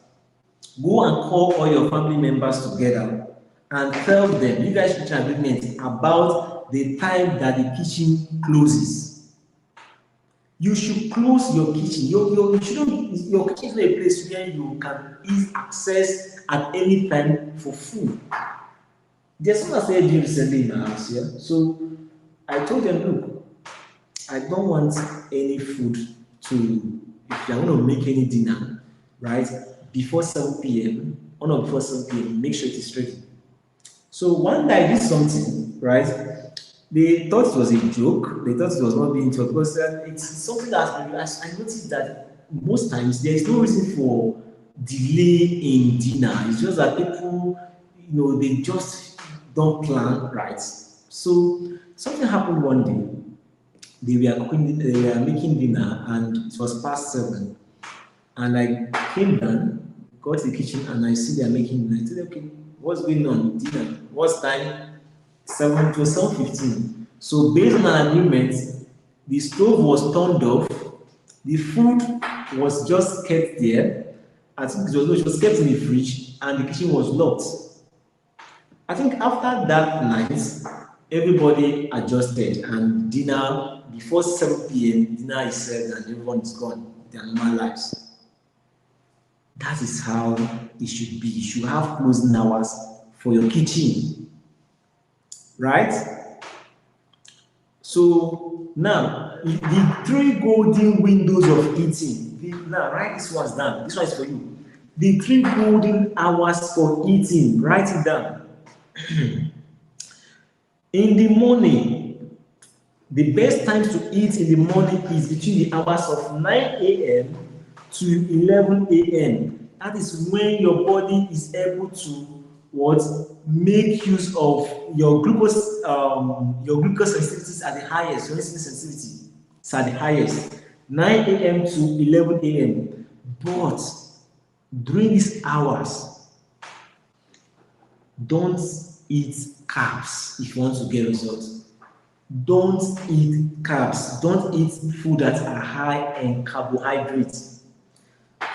go and call all your family members together and tell them, you guys reach an agreement about the time that the kitchen closes. You should close your kitchen. Your kitchen is not a place where you can ease access at any time for food. There's someone said recently in my house here. So I told them, look, I don't want any food if you're going to make any dinner, right, before 7 p.m. or not before 7 p.m., make sure it is ready. So one day I did something, right? They thought it was a joke. They thought it was not being talked because it's something that I noticed that most times there is no reason for delay in dinner. It's just that people, they just don't plan right. So something happened one day. They were making dinner, and it was past 7. And I came down, got to the kitchen, and I see they're making dinner. I said, okay, what's going on? Dinner. What's time? 7 to 7:15. So based on an agreement, the stove was turned off, the food was just kept there. I think it was kept in the fridge, and the kitchen was locked. I think after that night, everybody adjusted, and dinner before 7 p.m. dinner is served, and everyone is gone their normal lives. That is how it should be. You should have closing hours for your kitchen. Right? So now, the 3 golden windows of eating. Now, write this one down. This one is for you. The 3 golden hours for eating. Write it down. In the morning, the best time to eat in the morning is between the hours of 9 a.m. to 11 a.m. That is when your body is able to what make use of your glucose sensitivities at the highest, your insulin sensitivity is at the highest, 9 a.m. to 11 a.m. But during these hours, don't eat carbs if you want to get results. Don't eat carbs. Don't eat food that are high in carbohydrates.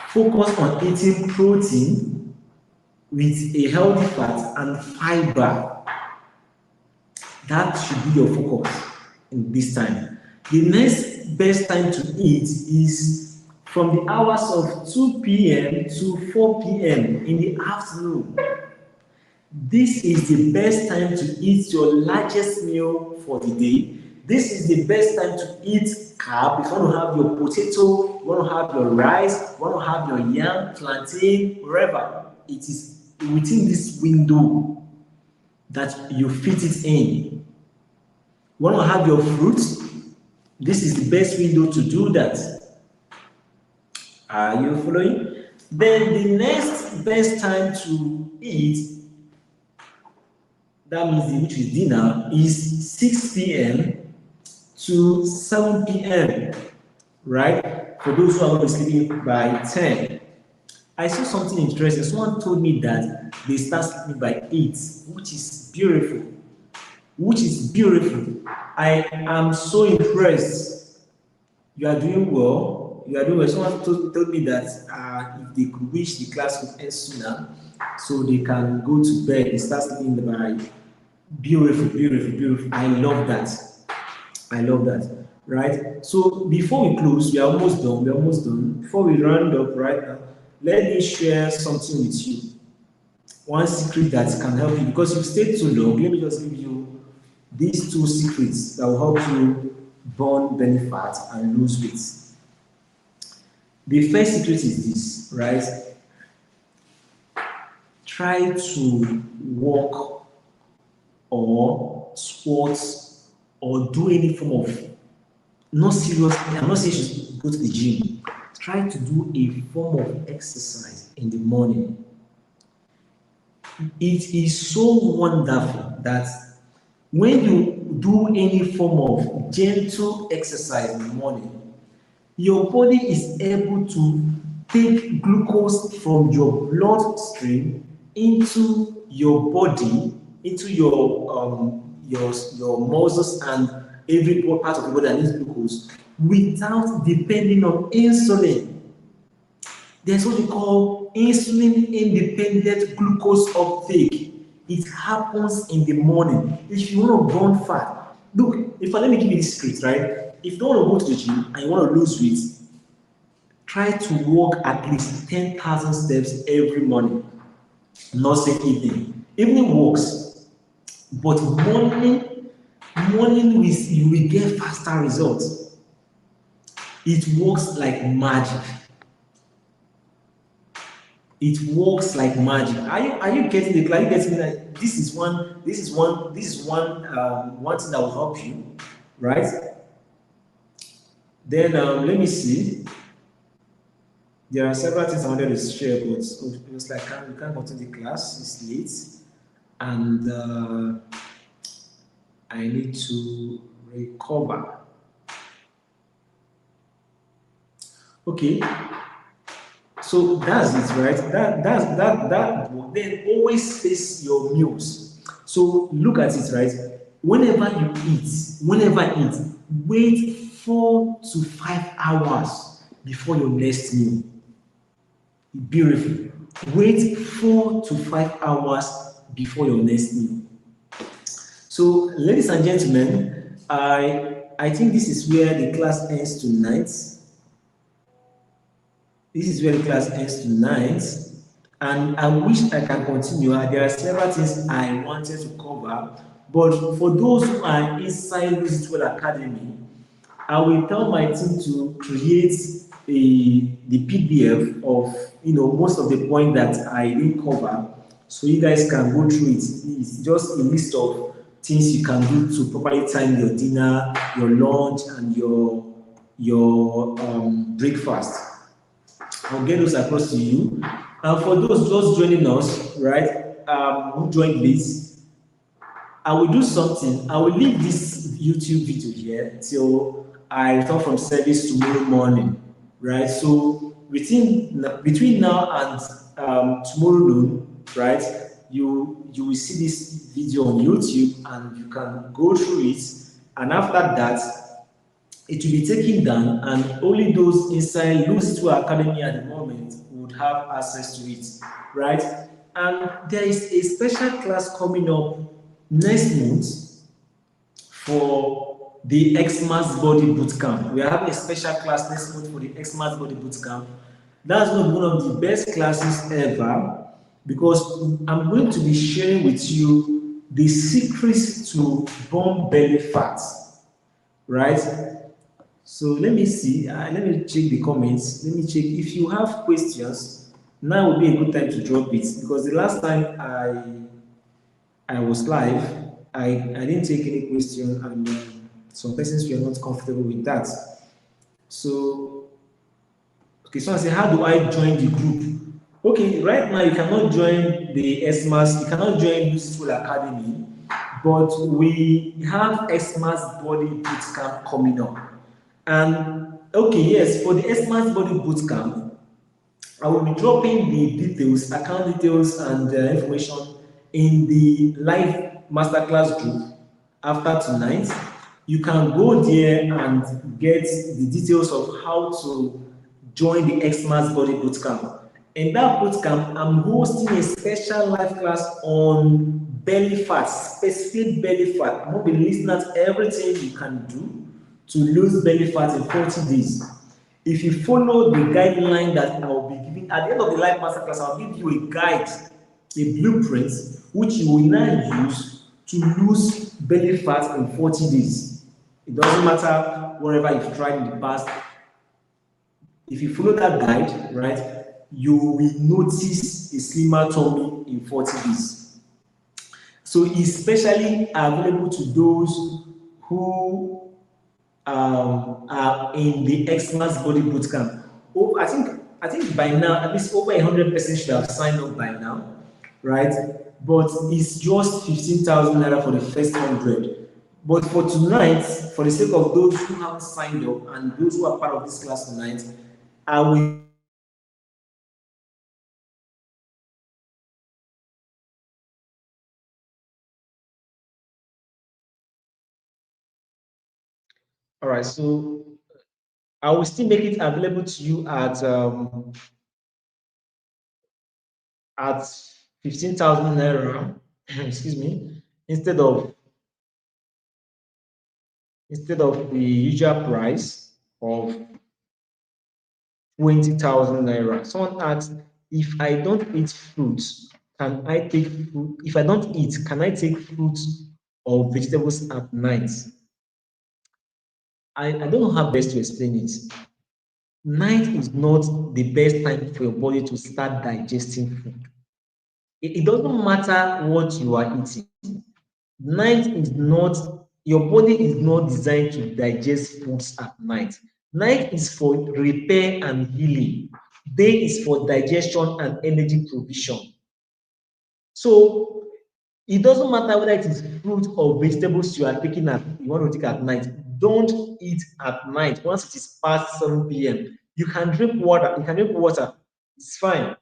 Focus on eating protein with a healthy fat and fiber. That should be your focus in this time. The next best time to eat is from the hours of 2 p.m. to 4 p.m. in the afternoon. This is the best time to eat your largest meal for the day. This is the best time to eat carb. If you want to have your potato, you want to have your rice, you want to have your yam, plantain, wherever. It is within this window that you fit it in. You want to have your fruits. This is the best window to do that. Are you following? Then the next best time to eat, that means which is dinner, is 6 p.m. to 7 p.m. right? For those who are going to be sleeping by 10. I saw something interesting. Someone told me that they start sleeping by 8, which is beautiful. Which is beautiful. I am so impressed. You are doing well. You are doing well. Someone told me that if they could wish the class would end sooner, so they can go to bed, they start sleeping by. Beautiful, beautiful, beautiful. I love that. I love that. Right? So before we close, we are almost done. We are almost done. Before we round up right now, let me share something with you. One secret that can help you, because you've stayed too long. Let me just give you these 2 secrets that will help you burn belly fat and lose weight. The first secret is this, right? Try to walk or sports or do any form of, not serious, I'm not saying you should go to the gym. Try to do a form of exercise in the morning. It is so wonderful that when you do any form of gentle exercise in the morning, your body is able to take glucose from your bloodstream into your body, into your muscles and every part of the body that needs glucose without depending on insulin. There's what we call insulin independent glucose uptake. It happens in the morning. If you want to burn fat, look, let me give you this secret, right? If you don't want to go to the gym and you want to lose weight, try to walk at least 10,000 steps every morning. Not say evening. Evening walks, but morning you will get faster results. It works like magic. It works like magic. Are you getting the? Are you getting that? This is one thing that will help you, right? Then let me see. There are several things I wanted to share, but it was like we can't continue the class. It's late, and I need to recover. Okay. So that's it, right? That. Then always face your meals. So look at it, right? Whenever you eat, wait 4 to 5 hours before your next meal. Beautiful. Wait 4 to 5 hours before your next meal. So, ladies and gentlemen, I think this is where the class ends tonight. This is where the class ends tonight, and I wish I can continue. There are several things I wanted to cover, but for those who are inside Lose It Well Academy, I will tell my team to create the PDF of most of the points that I didn't cover, so you guys can go through it. It's just a list of things you can do to properly time your dinner, your lunch, and your breakfast. I'll get those across to you. And for those just joining us, right, who joined this, I will do something. I will leave this YouTube video here till I return from service tomorrow morning, right? So between now and tomorrow noon, right, you will see this video on YouTube and you can go through it. And after that, it will be taken down, and only those inside Lose to Academy at the moment would have access to it, right? And there is a special class coming up next month for the Xmas Body Bootcamp. We are having a special class next month for the Xmas Body Bootcamp. That's going to be one of the best classes ever because I'm going to be sharing with you the secrets to burn belly fat, right? So let me see. Let me check the comments. Let me check if you have questions. Now would be a good time to drop it because the last time I was live, I didn't take any question, and some persons were not comfortable with that. So, okay, so I say, how do I join the group? Okay, right now you cannot join the SMAS, you cannot join Useful Academy, but we have SMAS Body Bootcamp coming up. And okay, yes, for the SMAS Body Bootcamp, I will be dropping the details, account details, and information in the live masterclass group after tonight. You can go there and get the details of how to join the Xmas Body Bootcamp. In that bootcamp, I'm hosting a special live class on belly fat, specific belly fat. I'm going to be listing out everything you can do to lose belly fat in 40 days. If you follow the guideline that I will be giving at the end of the live masterclass, I'll give you a guide, a blueprint, which you will now use to lose belly fat in 40 days. It doesn't matter whatever you've tried in the past. If you follow that guide, right, you will notice a slimmer tummy in 40 days. So it's especially available to those who are in the Xmas Body Bootcamp. Oh, I think by now at least over 100% should have signed up by now, right? But it's just 15,000 naira for the first 100. But for tonight, for the sake of those who haven't signed up and those who are part of this class tonight, I will. All right, so I will still make it available to you at 15,000 naira, excuse me, instead of the usual price of 20,000 naira. Someone asked, if I don't eat fruits, can I take fruit? If I don't eat, can I take fruits or vegetables at night? I don't know how best to explain it. Night is not the best time for your body to start digesting food. It doesn't matter what you are eating. Night is not, your body is not designed to digest foods at night. Night is for repair and healing. Day is for digestion and energy provision. So it doesn't matter whether it is fruit or vegetables you are taking at you want to take at night. Don't eat at night once it is past 7 p.m. You can drink water, it's fine,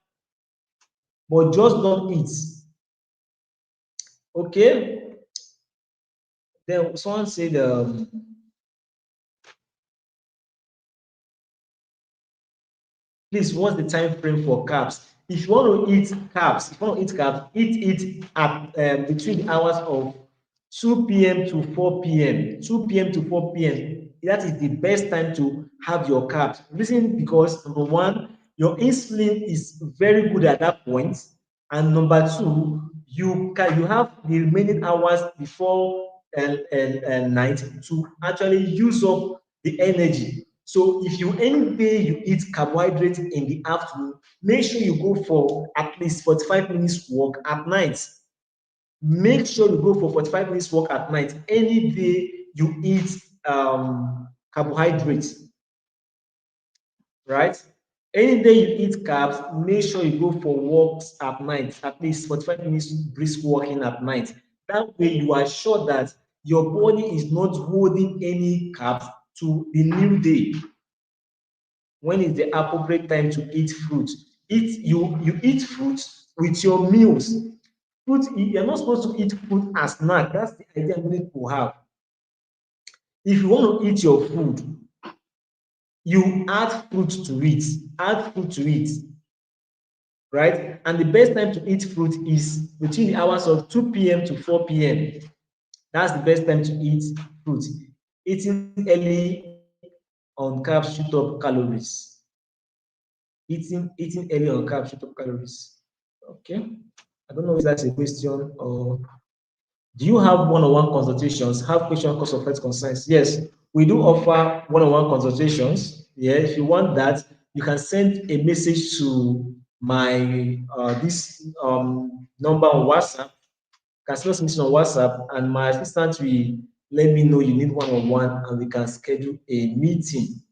but just don't eat. Okay? Then someone said, please, what's the time frame for carbs? If you want to eat carbs, eat it at between the hours of 2 p.m. to 4 p.m. 2 p.m. to 4 p.m. That is the best time to have your carbs. Reason because number one, your insulin is very good at that point, and number two, you have the remaining hours before night to actually use up the energy. So if you any day you eat carbohydrate in the afternoon, make sure you go for at least 45 minutes walk at night. Make sure you go for 45 minutes walk at night. Any day you eat carbohydrates, right? Any day you eat carbs, make sure you go for walks at night, at least 45 minutes brisk walking at night. That way you are sure that your body is not holding any carbs to the new day. When is the appropriate time to eat fruit? You eat fruit with your meals. Fruit, you're not supposed to eat fruit as snack. That's the idea many people have. If you want to eat your food, you add fruit to it. Add fruit to it, right? And the best time to eat fruit is between the hours of 2 p.m. to 4 p.m. That's the best time to eat fruit. Eating early on carbs shoot up calories. Eating early on carbs shoot up calories. Okay. I don't know if that's a question or do you have one-on-one consultations? Have question, cause of health concerns? Yes, we do offer one-on-one consultations. Yeah, if you want that, you can send a message to my this number on WhatsApp. You can send us a message on WhatsApp, and my assistant will let me know you need one-on-one, and we can schedule a meeting.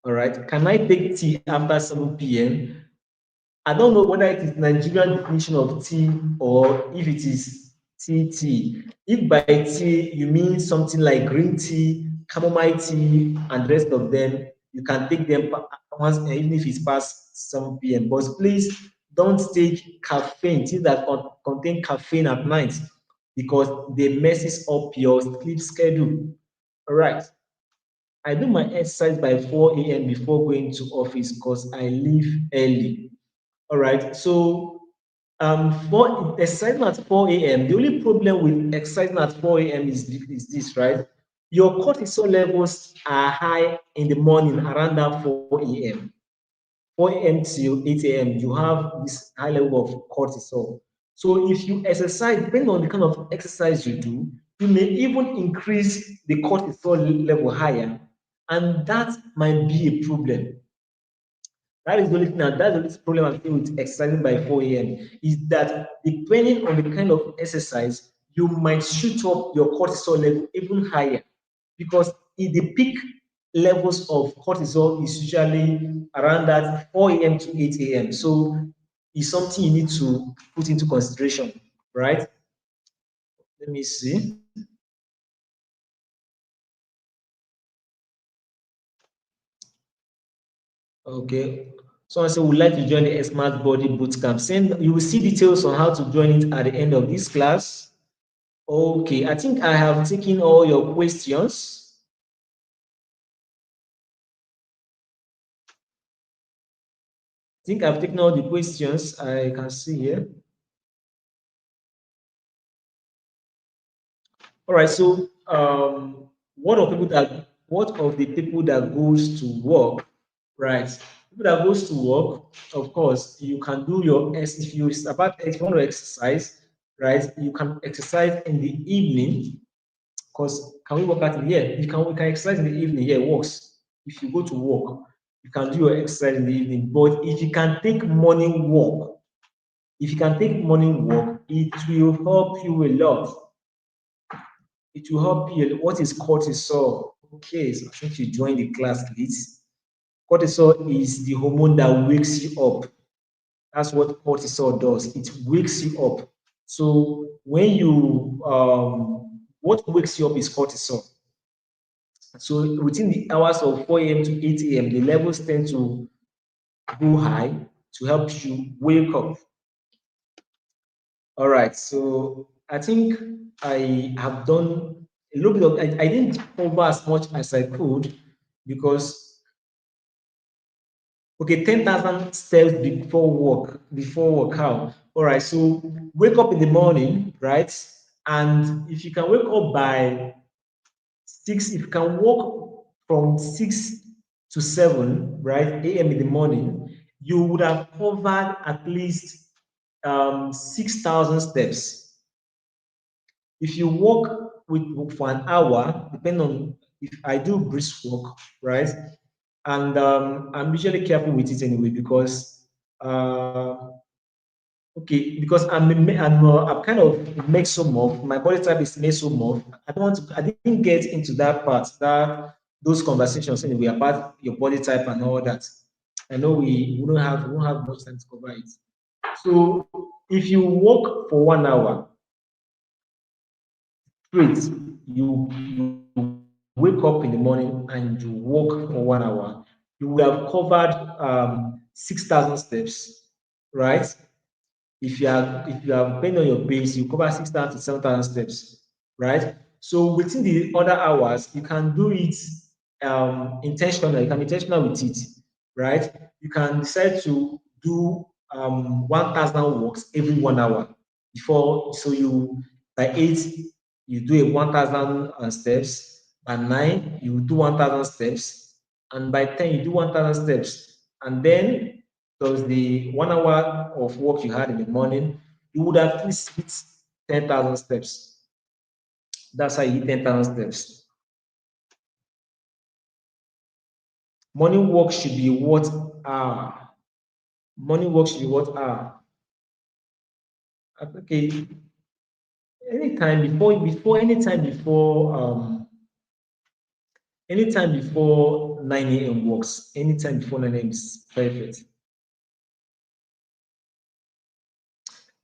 All right. Can I take tea after 7 p.m.? I don't know whether it is Nigerian definition of tea or if it is tea. If by tea you mean something like green tea, chamomile tea, and the rest of them, you can take them once, even if it's past 7 p.m. But please don't take caffeine, tea that contain caffeine at night because they messes up your sleep schedule. All right. I do my exercise by 4 a.m. before going to office because I leave early. All right. So for exercising at 4 a.m., the only problem with exercising at 4 a.m. is this, right? Your cortisol levels are high in the morning around that 4 a.m. 4 a.m. till 8 a.m. You have this high level of cortisol. So if you exercise, depending on the kind of exercise you do, you may even increase the cortisol level higher, and that might be a problem. That is the only thing, and that's the only problem I'm seeing with exercising by 4 a.m. is that depending on the kind of exercise, you might shoot up your cortisol level even higher because in the peak levels of cortisol is usually around that 4 a.m. to 8 a.m. So it's something you need to put into consideration, right? Let me see. Okay. Someone said would like to join the Smart Body Bootcamp. Send you will see details on how to join it at the end of this class. Okay, I think I have taken all your questions. I think I've taken all the questions I can see here. All right, so what of the people that goes to work, right? People that goes to work, of course, you can do your if you about if you want to exercise, right? You can exercise in the evening. Because can we work out in here? We can exercise in the evening. Yeah, it works. If you go to work, you can do your exercise in the evening. But if you can take morning walk, if you can take morning walk, it will help you a lot. It will help you. What is cortisol? Okay, so I think you joined the class late. Cortisol is the hormone that wakes you up. That's what cortisol does. It wakes you up. So when you what wakes you up is cortisol. So within the hours of 4 a.m. to 8 a.m., the levels tend to go high to help you wake up. All right. So I think I have done a little bit of, I didn't cover as much as I could because, okay, 10,000 steps before workout. All right. So wake up in the morning, right? And if you can wake up by 6, if you can walk from 6 to 7, right, a.m. in the morning, you would have covered at least 6,000 steps. If you walk for an hour, depending on if I do brisk walk, right, and I'm usually careful with it anyway because Okay, because I'm kind of mesomorph. My body type is mesomorph. I don't want to. I didn't get into that part, those conversations anyway about your body type and all that. I know we won't have much time to cover it. So if you walk for 1 hour straight, you wake up in the morning and you walk for 1 hour, you will have covered 6,000 steps, right? If you are paying on your base, you cover 6,000 to 7,000 steps, right? So within the other hours, you can do it intentional. You can be intentional with it, right? You can decide to do 1,000 walks every 1 hour before. So you by 8 you do a 1,000 steps. By 9 you do 1,000 steps, and by 10 you do 1,000 steps, and then plus the 1 hour of work you had in the morning, you would have at least hit 10,000 steps. That's how you hit 10,000 steps. Morning walk should be what hour? Morning walk should be what hour? Okay, anytime before 9 a.m. works. Anytime before 9 a.m. is perfect.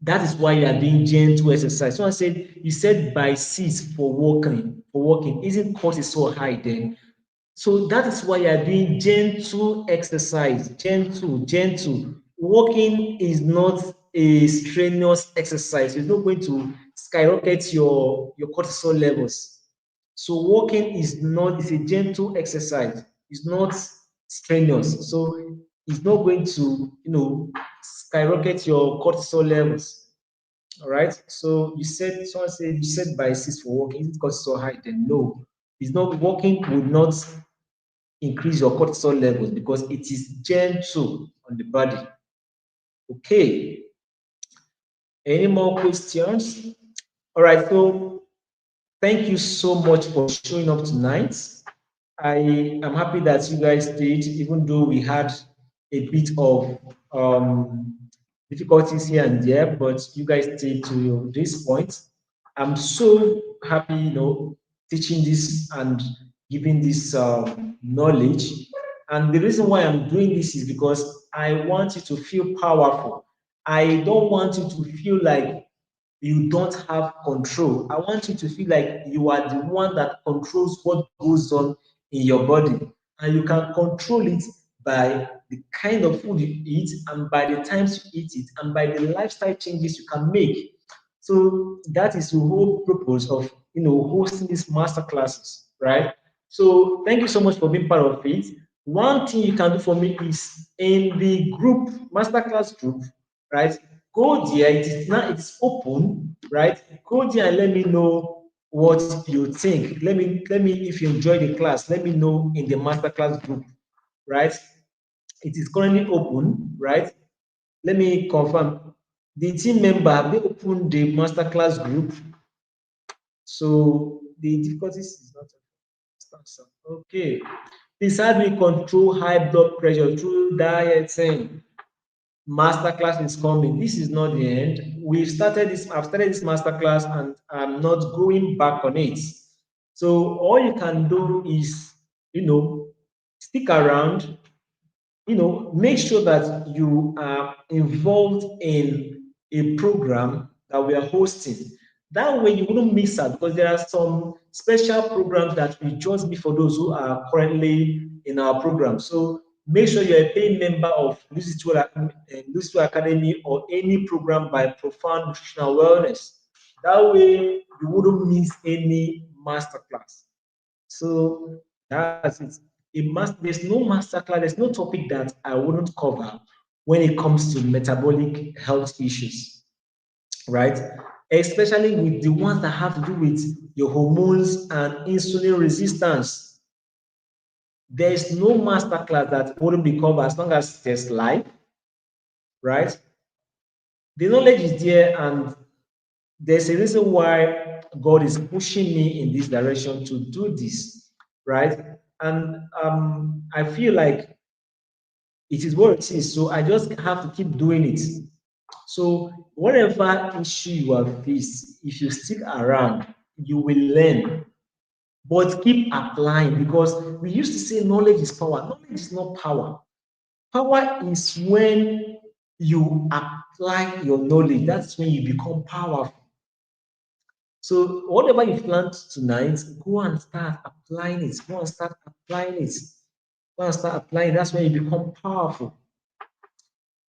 That is why you are doing gentle exercise. Someone said you said by 6 for walking. For walking, isn't cortisol high then? So that is why you are doing gentle exercise. Gentle. Walking is not a strenuous exercise. It's not going to skyrocket your cortisol levels. So walking is not, it's a gentle exercise. It's not strenuous. So it's not going to, skyrocket your cortisol levels. All right. So someone said you said by 6 for walking, is it cortisol high? Then no. It's not, walking would not increase your cortisol levels because it is gentle on the body. Okay. Any more questions? All right. So thank you so much for showing up tonight. I am happy that you guys did, even though we had a bit of difficulties here and there, but you guys stayed to this point. I'm so happy, teaching this and giving this knowledge. And the reason why I'm doing this is because I want you to feel powerful. I don't want you to feel like you don't have control. I want you to feel like you are the one that controls what goes on in your body. And you can control it by the kind of food you eat and by the times you eat it and by the lifestyle changes you can make. So that is the whole purpose of hosting these master classes, right? So thank you so much for being part of it. One thing you can do for me is in the group, masterclass group, right? Go there, it is open, right? Go there and let me know what you think. Let me if you enjoy the class, let me know in the masterclass group, right? It is currently open, right? Let me confirm. The team member, have they opened the masterclass group? So the difficulties is not answer. Okay. Please how do we control high blood pressure through dieting? Masterclass is coming. This is not the end. I've started this masterclass and I'm not going back on it. So all you can do is, stick around, make sure that you are involved in a program that we are hosting. That way you wouldn't miss out because there are some special programs that will just be for those who are currently in our program. So make sure you're a paying member of Lucid Academy or any program by Profound Nutritional Wellness. That way you wouldn't miss any masterclass. So that's it. There's no masterclass, there's no topic that I wouldn't cover when it comes to metabolic health issues, right? Especially with the ones that have to do with your hormones and insulin resistance. There's no masterclass that wouldn't be covered as long as there's life, right? The knowledge is there, and there's a reason why God is pushing me in this direction to do this, right? And I feel like it is what it is. So I just have to keep doing it. So whatever issue you have faced, if you stick around, you will learn. But keep applying, because we used to say knowledge is power. Knowledge is not power. Power is when you apply your knowledge. That's when you become powerful. So whatever you've learned tonight, go and start applying it. Go and start applying it. Go and start applying. That's when you become powerful.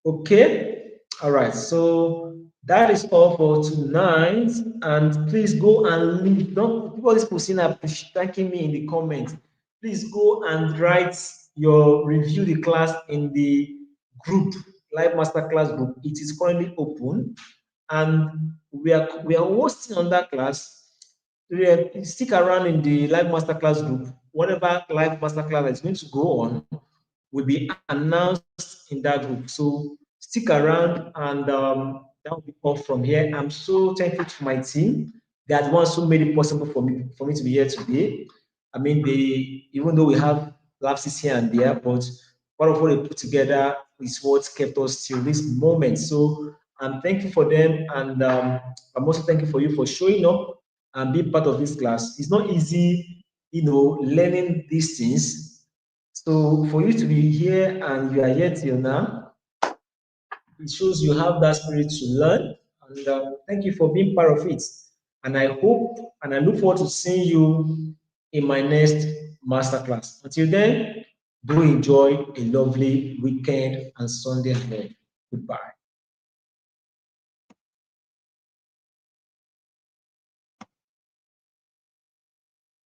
Okay. All right. So that is all for tonight. And please go and leave. Don't people this person are thanking me in the comments. Please go and write your review the class in the group, live masterclass group. It is currently open, and we are hosting on that class. Stick around in the live masterclass group. Whatever live masterclass is going to go on will be announced in that group. So stick around, and that will be all from here. I'm so thankful to my team. They are the ones who made it possible for me to be here today. I mean, they even though we have lapses here and there, but part of what they put together is what kept us till this moment. So I'm thankful for them, and I'm also thankful for you for showing up and being part of this class. It's not easy, learning these things. So for you to be here and you are here till now, it shows you have that spirit to learn. And thank you for being part of it. And I hope and I look forward to seeing you in my next masterclass. Until then, do enjoy a lovely weekend and Sunday ahead. Goodbye.